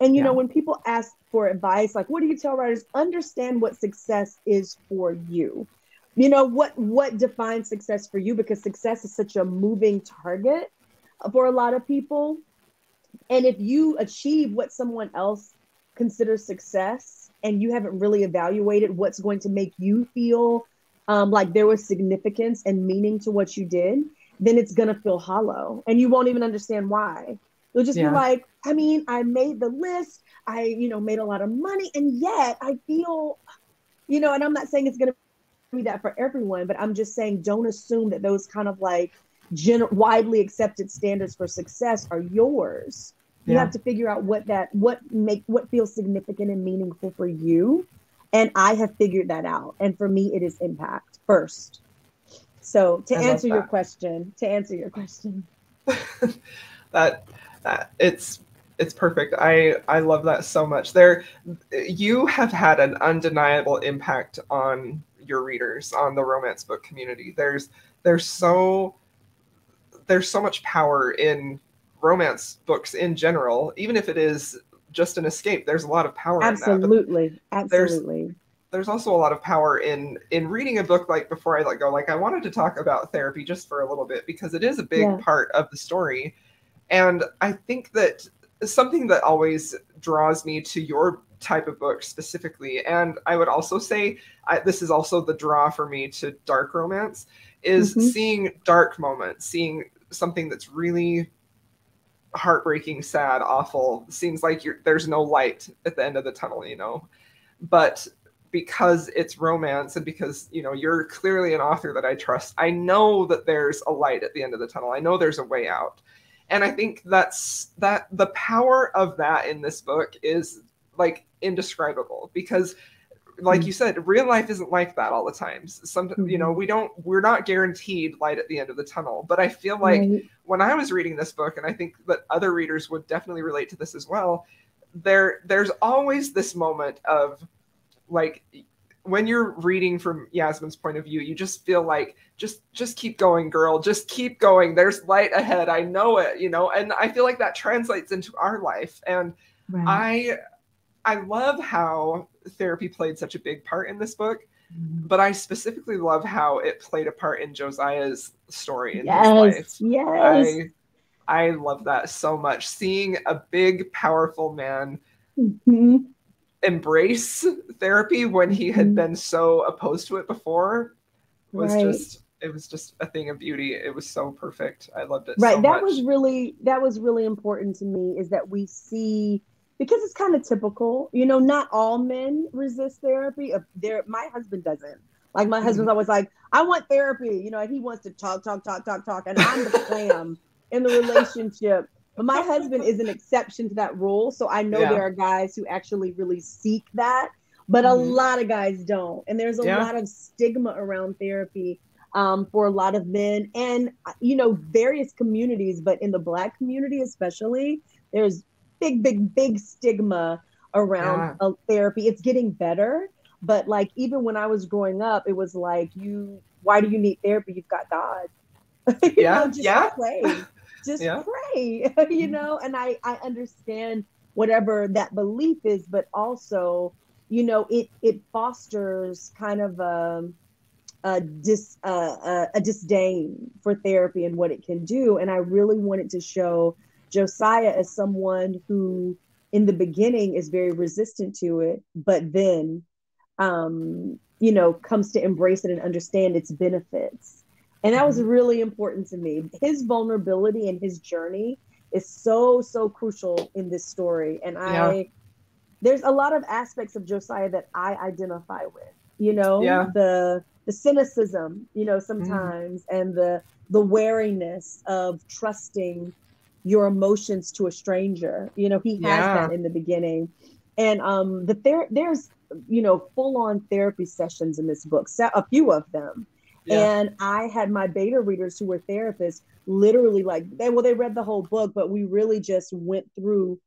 And, you know, when people ask for advice, like, what do you tell writers? Understand what success is for you. You know, what defines success for you? Because success is such a moving target for a lot of people. And if you achieve what someone else considers success and you haven't really evaluated what's going to make you feel like there was significance and meaning to what you did, then it's going to feel hollow and you won't even understand why. You'll just be like, I mean, I made the list, I, you know, made a lot of money, and yet I feel, you know, and I'm not saying it's going to be that for everyone, but I'm just saying, don't assume that those kind of like widely accepted standards for success are yours. You have to figure out what feels significant and meaningful for you. And I have figured that out. And for me, it is impact first. So to answer your question, that it's perfect. I love that so much. You have had an undeniable impact on your readers, on the romance book community. There's so much power in romance books in general, even if it is just an escape. There's a lot of power in that. Absolutely. There's also a lot of power in reading a book like Before I Let Go. Like, I wanted to talk about therapy just for a little bit because it is a big part of the story. And I think that something that always draws me to your type of book specifically, and I would also say this is also the draw for me to dark romance, is seeing dark moments, seeing something that's really heartbreaking, sad, awful. Seems like there's no light at the end of the tunnel, you know. But because it's romance and because, you know, you're clearly an author that I trust, I know that there's a light at the end of the tunnel. I know there's a way out. And I think that the power of that in this book is like indescribable, because like you said, real life isn't like that all the time. You know, we're not guaranteed light at the end of the tunnel. But I feel like when I was reading this book, and I think that other readers would definitely relate to this as well, there's always this moment of like, when you're reading from Yasmin's point of view, you just feel like, just keep going, girl, just keep going. There's light ahead. I know it, you know, and I feel like that translates into our life. And I love how therapy played such a big part in this book, But I specifically love how it played a part in Josiah's story in his life. Yes, yes. I love that so much. Seeing a big, powerful man Mhm. embrace therapy when he had been so opposed to it before was Right. just, it was just a thing of beauty. It was so perfect. I loved it Right. so much. That was really important to me, is that we see, because it's kind of typical, you know, not all men resist therapy. My husband doesn't. Like my husband's always like, I want therapy. You know, and he wants to talk, talk, talk, talk, talk. And I'm the clam in the relationship. But my husband is an exception to that rule. So I know there Yeah. are guys who actually really seek that, but a lot of guys don't. And there's a Yeah. lot of stigma around therapy, for a lot of men, and you know, various communities, but in the Black community especially, there's big, big, big stigma around Yeah. therapy. It's getting better, but like even when I was growing up, it was like, why do you need therapy? You've got God. You know, Yeah. just Yeah. pray, just Yeah. pray. You know, and I understand whatever that belief is, but also, you know, it fosters kind of a disdain for therapy and what it can do. And I really wanted to show Josiah as someone who, in the beginning, is very resistant to it, but then, you know, comes to embrace it and understand its benefits. And that was really important to me. His vulnerability and his journey is so, so crucial in this story. And Yeah. there's a lot of aspects of Josiah that I identify with, you know, Yeah. the cynicism, you know, Mm. sometimes, and the wariness of trusting your emotions to a stranger. You know, he has Yeah. that in the beginning. And there's, you know, full on therapy sessions in this book, a few of them. Yeah. And I had my beta readers who were therapists literally like, they read the whole book, but we really just went through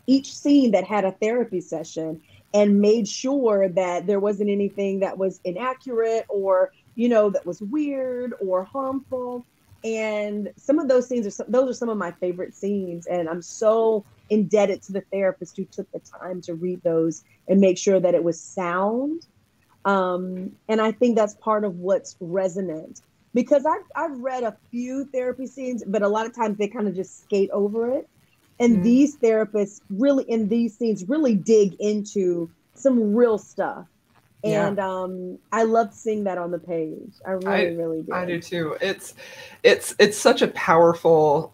each scene that had a therapy session and made sure that there wasn't anything that was inaccurate or, you know, that was weird or harmful. And some of those scenes those are some of my favorite scenes, and I'm so indebted to the therapist who took the time to read those and make sure that it was sound. And I think that's part of what's resonant, because I've read a few therapy scenes, but a lot of times they kind of just skate over it. And Mm. these therapists really, in these scenes, really dig into some real stuff. Yeah. And I loved seeing that on the page. I really, really I do did. too. It's such a powerful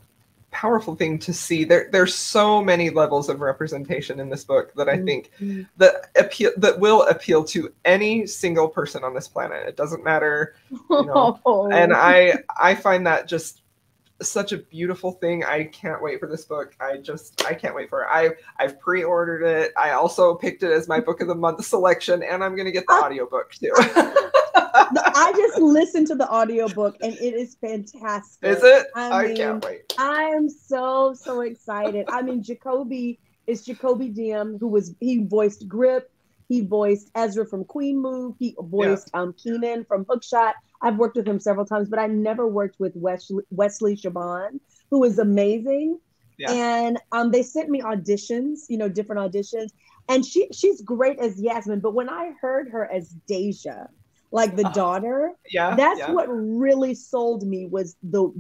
thing to see. There's so many levels of representation in this book that I think Mhm. that will appeal to any single person on this planet. It doesn't matter, you know. And Oh, I find that just such a beautiful thing. I can't wait for this book. I can't wait for it. I've pre-ordered it. I also picked it as my book of the month selection, and I'm gonna get the audiobook too. I just listened to the audiobook and it is fantastic. Is it? I I mean, can't wait. I am so, so excited. I mean, Jacoby Diem, he voiced Grip, he voiced Ezra from Queen Move, he Yeah. voiced Keenan from Hookshot. I've worked with him several times, but I never worked with Wesley Shaban, who is amazing. Yeah. And they sent me auditions, you know, different auditions. And she's great as Yasmin, but when I heard her as Deja, like the daughter, Yeah. that's Yeah. what really sold me, was the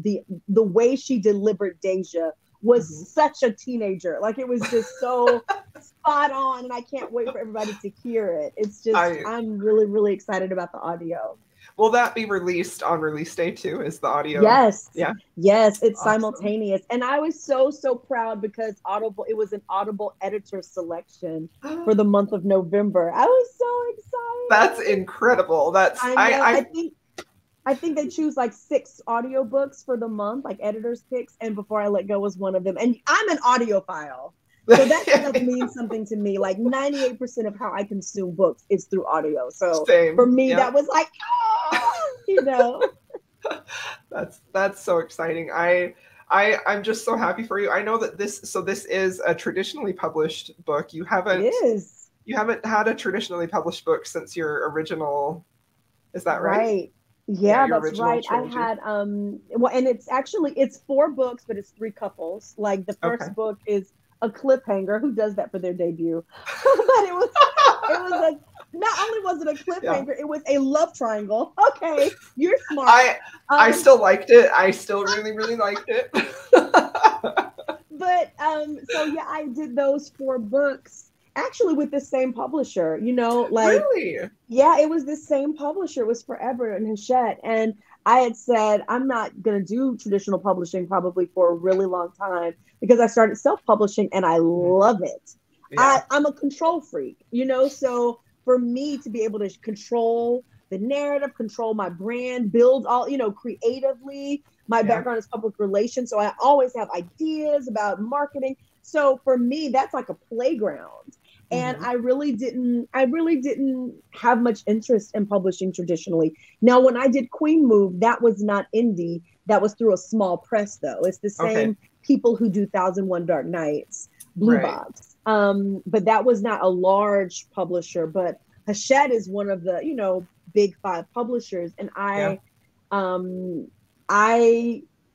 way she delivered Deja was such a teenager. Like it was just so spot on, and I can't wait for everybody to hear it. It's just, I'm really, really excited about the audio. Will that be released on release day too? Is the audio? Yes. Yeah. Yes, it's Awesome. simultaneous. And I was so, so proud because it was an Audible editor selection for the month of November. I was so That's excited. incredible. That's I know. I think they choose like 6 audiobooks for the month, like editors picks, and Before I Let Go was one of them. And I'm an audiophile. So that stuff means something to me. Like 98% of how I consume books is through audio. So for Same. me, Yeah. that was like, oh, you know. That's so exciting. I'm just so happy for you. I know that this is a traditionally published book. It is. You haven't had a traditionally published book since your original, is that right? Right. Yeah, Yeah, your that's original right. I've trilogy. had well, and it's 4 books, but it's 3 couples. Like the Okay. first book is a cliffhanger. Who does that for their debut? But it was not only was it a cliffhanger, it was a love triangle. Okay, you're smart. I still liked it. I still really, really liked it. But so yeah, I did those 4 books actually with the same publisher, like Really? yeah, it was the same publisher. It was Forever and Hachette. And I had said, I'm not going to do traditional publishing probably for a really long time because I started self-publishing and I love it. Yeah. I'm a control freak, so for me to be able to control the narrative, control my brand, build all, creatively, my background is public relations. So I always have ideas about marketing. So for me, that's like a playground. And I really didn't have much interest in publishing traditionally. Now, when I did Queen Move, that was not indie. That was through a small press, though. It's the same people who do 1001 Dark Nights, Blue Box. But that was not a large publisher. But Hachette is one of the, big 5 publishers. And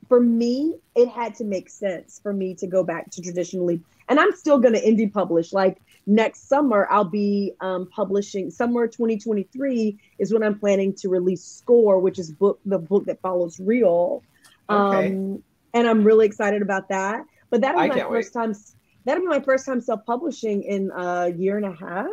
for me, it had to make sense for me to go back to traditionally. And I'm still going to indie publish. Like next summer, I'll be publishing. Summer 2023 is when I'm planning to release Score, which is the book that follows Real. And I'm really excited about that. But that'll be my first time. That'll be my first time self-publishing in a year and a half.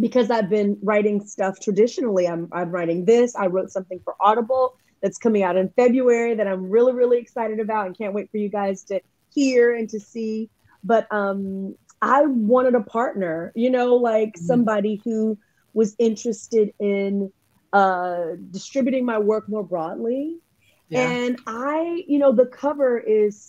Because I've been writing stuff traditionally. I'm writing this. I wrote something for Audible that's coming out in February that I'm really, really excited about and can't wait for you guys to hear and to see. But I wanted a partner, like somebody who was interested in distributing my work more broadly. Yeah. And the cover is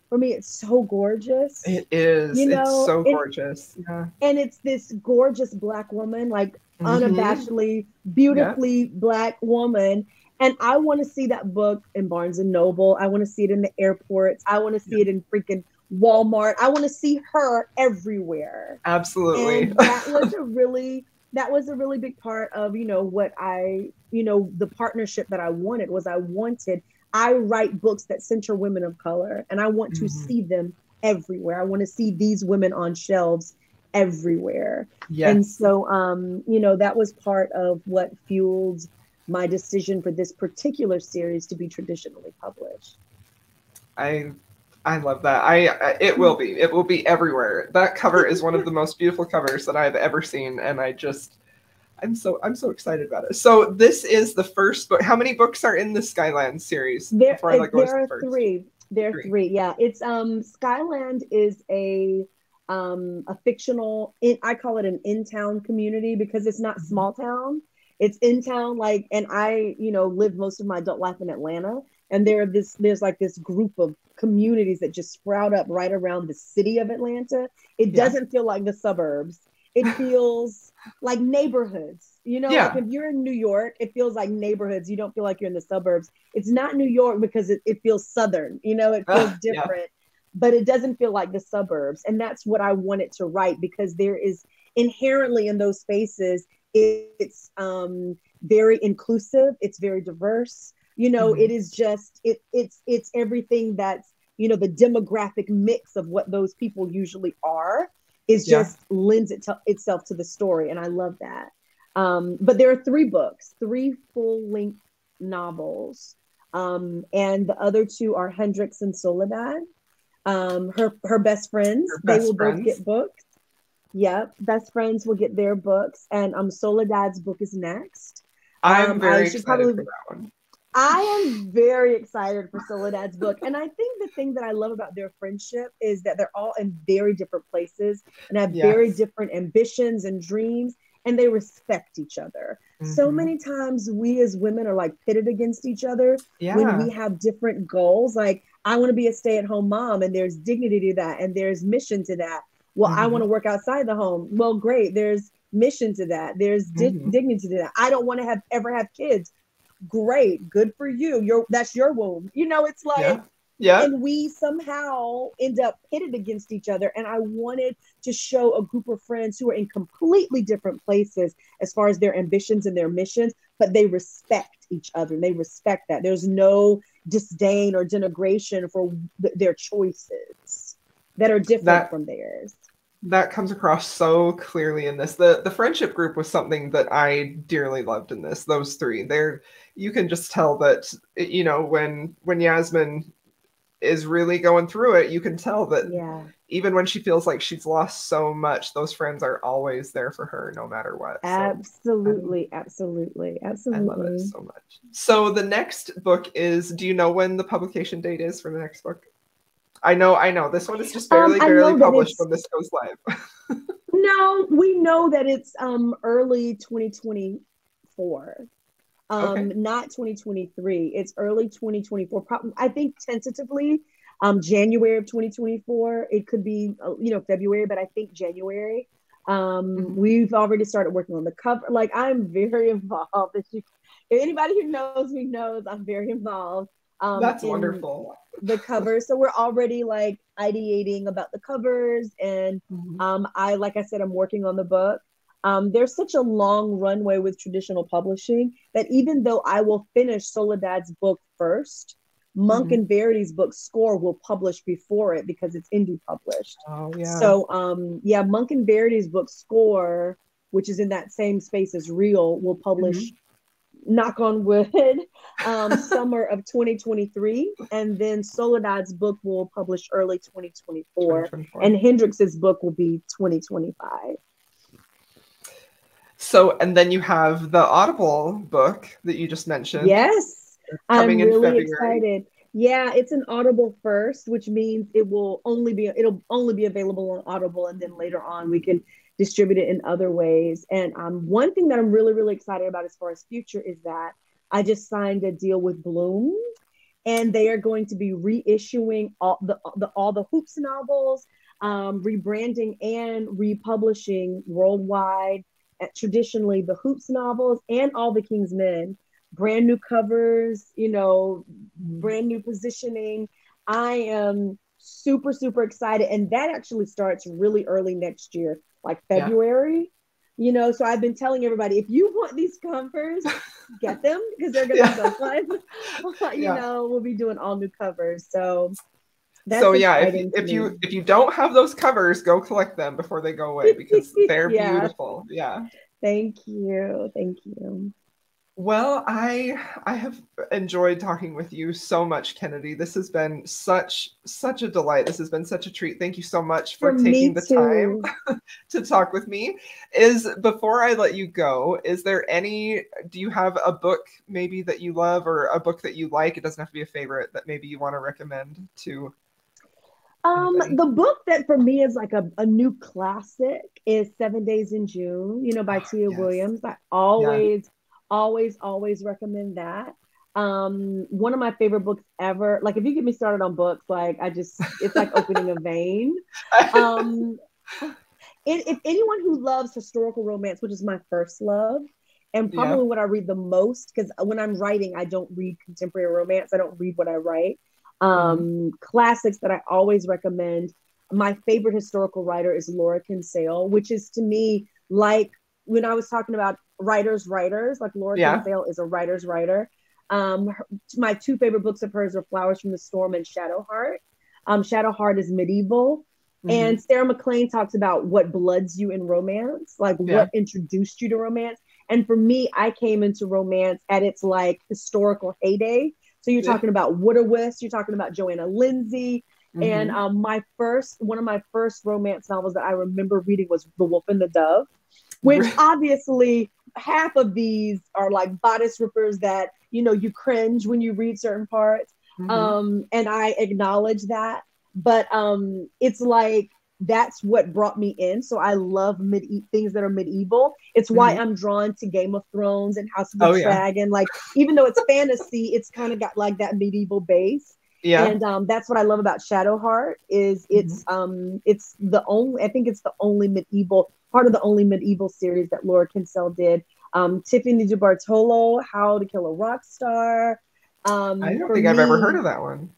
for me, it's so gorgeous. It is. It's so gorgeous. Yeah. And it's this gorgeous Black woman, like unabashedly, beautifully Black woman. And I want to see that book in Barnes and Noble. I want to see it in the airports. I want to see it in freaking Walmart. I want to see her everywhere. Absolutely. And that was a really big part of, what the partnership that I wanted was I write books that center women of color, and I want to see them everywhere. I want to see these women on shelves everywhere. Yes. And so, that was part of what fueled my decision for this particular series to be traditionally published. I love that. It will be everywhere. That cover is one of the most beautiful covers that I've ever seen, and I'm so excited about it. So this is the first book. How many books are in the Skyland series? There are 3. There are 3. Yeah, it's Skyland is a fictional. I call it an in-town community because it's not small town. It's in town, and I lived most of my adult life in Atlanta, and there's like this group of communities that just sprout up right around the city of Atlanta. It doesn't feel like the suburbs. It feels like neighborhoods, like if you're in New York, it feels like neighborhoods. You don't feel like you're in the suburbs. It's not New York because it feels Southern, it feels different, but it doesn't feel like the suburbs. And that's what I wanted to write because there is inherently in those spaces, it's very inclusive. It's very diverse. It is just, it's everything that's, the demographic mix of what those people usually are. Is just lends itself to the story. And I love that. But there are 3 books, 3 full-length novels. And the other 2 are Hendrix and Soledad. Her best friends, they will both get books. Yeah, best friends will get their books. And Soledad's book is next. I'm very excited for that one. I am very excited for Soledad's book. And I think the thing that I love about their friendship is that they're all in very different places and have very different ambitions and dreams, and they respect each other. So many times we as women are like pitted against each other when we have different goals. Like I want to be a stay-at-home mom, and there's dignity to that, and there's mission to that. Well, I want to work outside the home. Well, great. There's mission to that. There's dignity to that. I don't want to ever have kids. Great, good for you. That's your womb. It's like, and we somehow end up pitted against each other. And I wanted to show a group of friends who are in completely different places as far as their ambitions and their missions, but they respect each other. And they respect that. There's no disdain or denigration for their choices that are different from theirs. That comes across so clearly in this. The friendship group was something that I dearly loved in this. Those three, you can just tell that, you know, when Yasmin is really going through it, you can tell that Yeah. even when she feels like she's lost so much, those friends are always there for her no matter what. Absolutely, I love it absolutely. so much. So the next book is, do you know when the publication date is for the next book? I know. This one is just I barely know that published it's when this goes live. no, we know that it's early 2024. Okay. Not 2023. It's early 2024. Probably, I think tentatively January of 2024. It could be February, but I think January. Mhm. We've already started working on the cover. Like I'm very involved. If anybody who knows me knows I'm very involved That's in wonderful. the covers. So we're already like ideating about the covers, and Mhm. like I said, I'm working on the book. There's such a long runway with traditional publishing that even though I will finish Soledad's book first, Monk Mhm. and Verity's book Score will publish before it because it's indie published. Oh yeah. So yeah, Monk and Verity's book Score, which is in that same space as Real, will publish, Mhm. knock on wood, summer of 2023. And then Soledad's book will publish early 2024. 2024. And Hendrix's book will be 2025. So, and then you have the Audible book that you just mentioned Yes, coming I'm in really February. excited. Yeah, it's an Audible first, which means it'll only be available on Audible, and then later on we can distribute it in other ways. And one thing that I'm really really excited about as far as future is that I just signed a deal with Bloom, and they are going to be reissuing all the Hoops novels, rebranding and republishing worldwide. Traditionally, the Hoops novels and all the King's Men, brand new covers, Mhm. brand new positioning. I am super super excited, and that actually starts really early next year, like Yeah. February. So I've been telling everybody, if you want these covers, get them because they're going to be Yeah. so fun. Yeah. We'll be doing all new covers. So So that's yeah, exciting to me. if you don't have those covers, go collect them before they go away because they're Yeah. beautiful. Yeah. Thank you. Thank you. Well, I have enjoyed talking with you so much, Kennedy. This has been such a delight. This has been such a treat. Thank you so much for For taking me the time too. to talk with me. Is before I let you go, do you have a book maybe that you love or a book that you like? It doesn't have to be a favorite that maybe you want to recommend to anybody. The book that for me is like a new classic is 7 Days in June, by Oh, Tia yes. Williams. I Yeah. always recommend that. One of my favorite books ever. Like if you get me started on books, like it's like opening a vein. Um, if anyone who loves historical romance, which is my first love, and Yeah. probably what I read the most, because when I'm writing, I don't read contemporary romance. I don't read what I write. Hmm. Classics that I always recommend. My favorite historical writer is Laura Kinsale, which is to me like when I was talking about writers, like Laura Yeah. Kinsale is a writer's writer. My two favorite books of hers are Flowers from the Storm and Shadowheart. Shadowheart is medieval, Hmm. and Sarah MacLean talks about what bloods you in romance, like Yeah. what introduced you to romance. And for me, I came into romance at its like historical heyday. So you're Yeah. talking about Waterwist, you're talking about Joanna Lindsay. And Hmm. one of my first romance novels that I remember reading was The Wolf and the Dove, which obviously half of these are like bodice rippers that, you cringe when you read certain parts. Hmm. And I acknowledge that. But it's like that's what brought me in. So I love things that are medieval. It's why Hmm. I'm drawn to Game of Thrones and House of the Oh yeah. Dragon. Like even though it's fantasy, it's kind of got like that medieval base. Yeah. And that's what I love about Shadowheart is Hmm. it's the only, I think it's the only medieval part of the only medieval series that Laura Kinsella did. Tiffany DiBartolo, How to Kill a Rock Star. I don't For think I've ever heard me, of that one.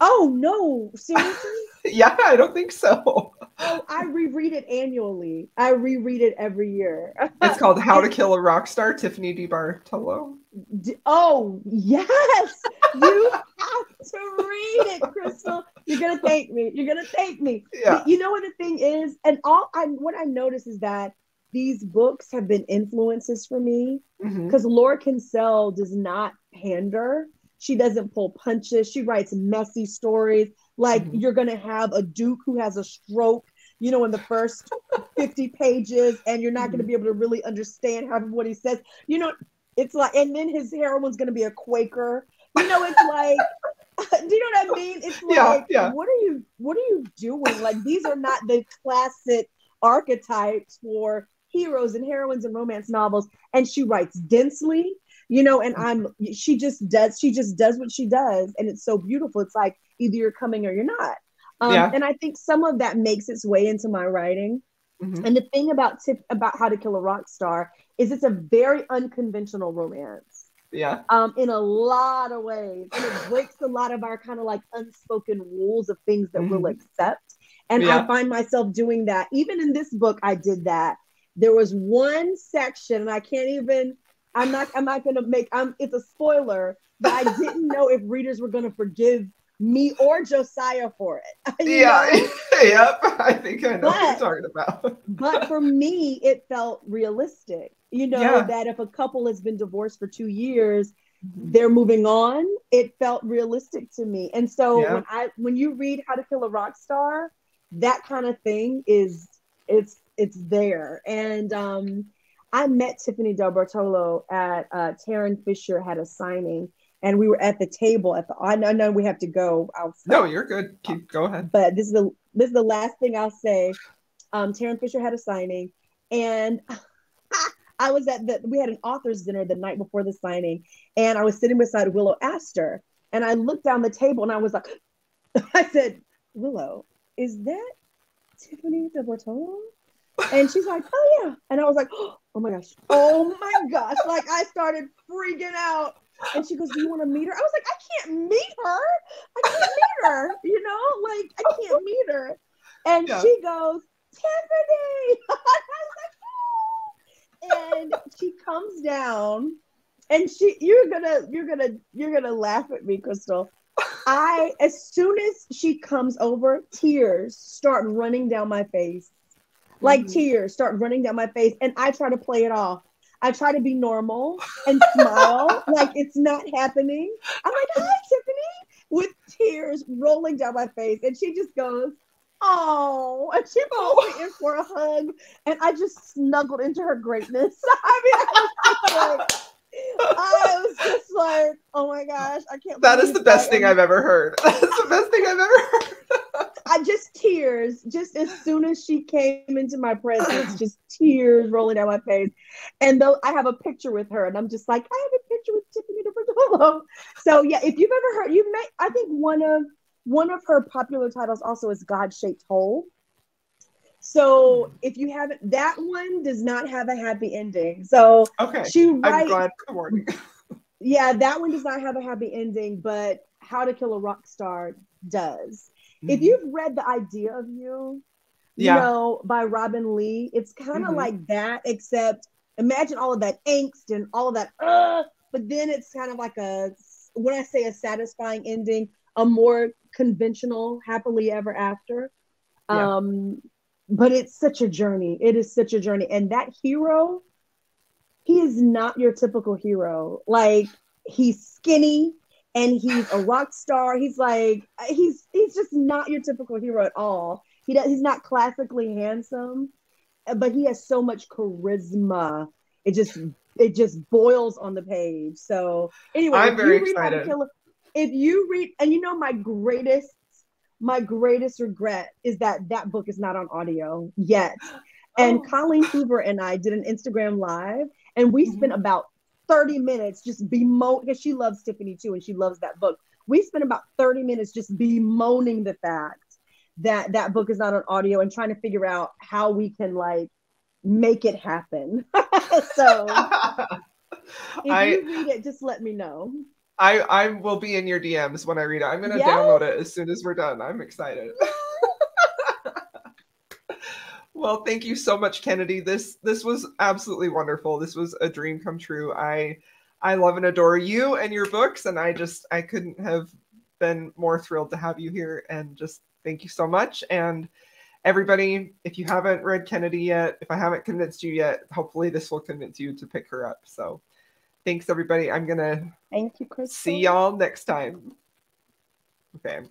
oh no, seriously? Yeah, I don't think so. Oh, I reread it annually. I reread it every year. It's called How to It's Kill a Rock Star, Tiffany DiBartolo. oh yes, you have to read it, Crystal. You're gonna thank me. You're gonna thank me. Yeah. You know what the thing is, and what I notice is that these books have been influences for me because Laura Kinsella does not pander. She doesn't pull punches. She writes messy stories. Like you're gonna have a Duke who has a stroke, you know, in the first 50 pages, and you're not gonna be able to really understand half of what he says. You know, it's like, and then his heroine's gonna be a Quaker. You know, it's like, do you know what I mean? It's like, what are you doing? Like, these are not the classic archetypes for heroes and heroines in romance novels. And she writes densely, you know, and she just does what she does. And it's so beautiful. It's like either you're coming or you're not. And I think some of that makes its way into my writing. And the thing about How to Kill a Rock Star is it's a very unconventional romance. Yeah. In a lot of ways. And it breaks a lot of our kind of like unspoken rules of things that we'll accept. And I find myself doing that. Even in this book, I did that. There was one section, and I can't even, I'm not going to make, it's a spoiler, but I didn't know if readers were going to forgive me or Josiah for it. Yep. I think I know what you're talking about. But for me, it felt realistic. You know, that if a couple has been divorced for 2 years, they're moving on. It felt realistic to me. And so when you read How to Kill a Rock Star, that kind of thing it's there. And I met Tiffany Del Bartolo at Taryn Fisher had a signing, and we were at the table I know we have to go. No, you're good. Go ahead. But this is the last thing I'll say. Taryn Fisher had a signing, and I was we had an author's dinner the night before the signing, and I was sitting beside Willow Astor, and I looked down the table and I was like, I said, Willow, is that Tiffany Del Bartolo? And she's like, oh yeah. And I was like, oh my gosh. Like I started freaking out. And she goes, do you want to meet her? I was like, I can't meet her. You know, like I can't meet her. And she goes, Tiffany. And she comes down, and you're gonna laugh at me, Crystal. As soon as she comes over, tears start running down my face. Like tears start running down my face, and I try to play it off. I try to be normal and smile like it's not happening. I'm like, hi, Tiffany, with tears rolling down my face, and she just goes, oh, and she pulls me in for a hug, and I just snuggled into her greatness. I was just like, oh my gosh, I can't. That is the best thing I've ever heard. That's the best thing I've ever heard. Tears, just as soon as she came into my presence, just tears rolling down my face. And though I have a picture with her, and I'm just like, I have a picture with Tiffany DeBartolo. So yeah, if you've ever heard, I think one of her popular titles also is God-Shaped Hole. So if you haven't, that one does not have a happy ending. So okay, I'm glad for the warning. Yeah, that one does not have a happy ending, but How to Kill a Rock Star does. If you've read The Idea of You, you know, by Robin Lee, it's kind of like that, except imagine all of that angst and all of that, but then it's kind of like when I say a satisfying ending, a more conventional happily ever after. But it's such a journey. It is such a journey. And that hero, he is not your typical hero. Like, he's skinny and he's a rock star. He's like, he's just not your typical hero at all. He's not classically handsome, but he has so much charisma. It just boils on the page. So anyway, I'm very excited. If you read, and you know, my greatest regret is that book is not on audio yet. And Colleen Hoover and I did an Instagram live, and we spent about 30 minutes just bemoaning, because she loves Tiffany too, and she loves that book. We spent about 30 minutes just bemoaning the fact that book is not on audio and trying to figure out how we can like make it happen. So if you read it, just let me know. I will be in your DMs when I read it. I'm going to download it as soon as we're done. I'm excited. Well, thank you so much, Kennedy. This was absolutely wonderful. This was a dream come true. I love and adore you and your books, and I couldn't have been more thrilled to have you here, and just thank you so much. And everybody, if you haven't read Kennedy yet, if I haven't convinced you yet, hopefully this will convince you to pick her up. So thanks, everybody. I'm going to Thank you, Crystal. see y'all next time. Okay.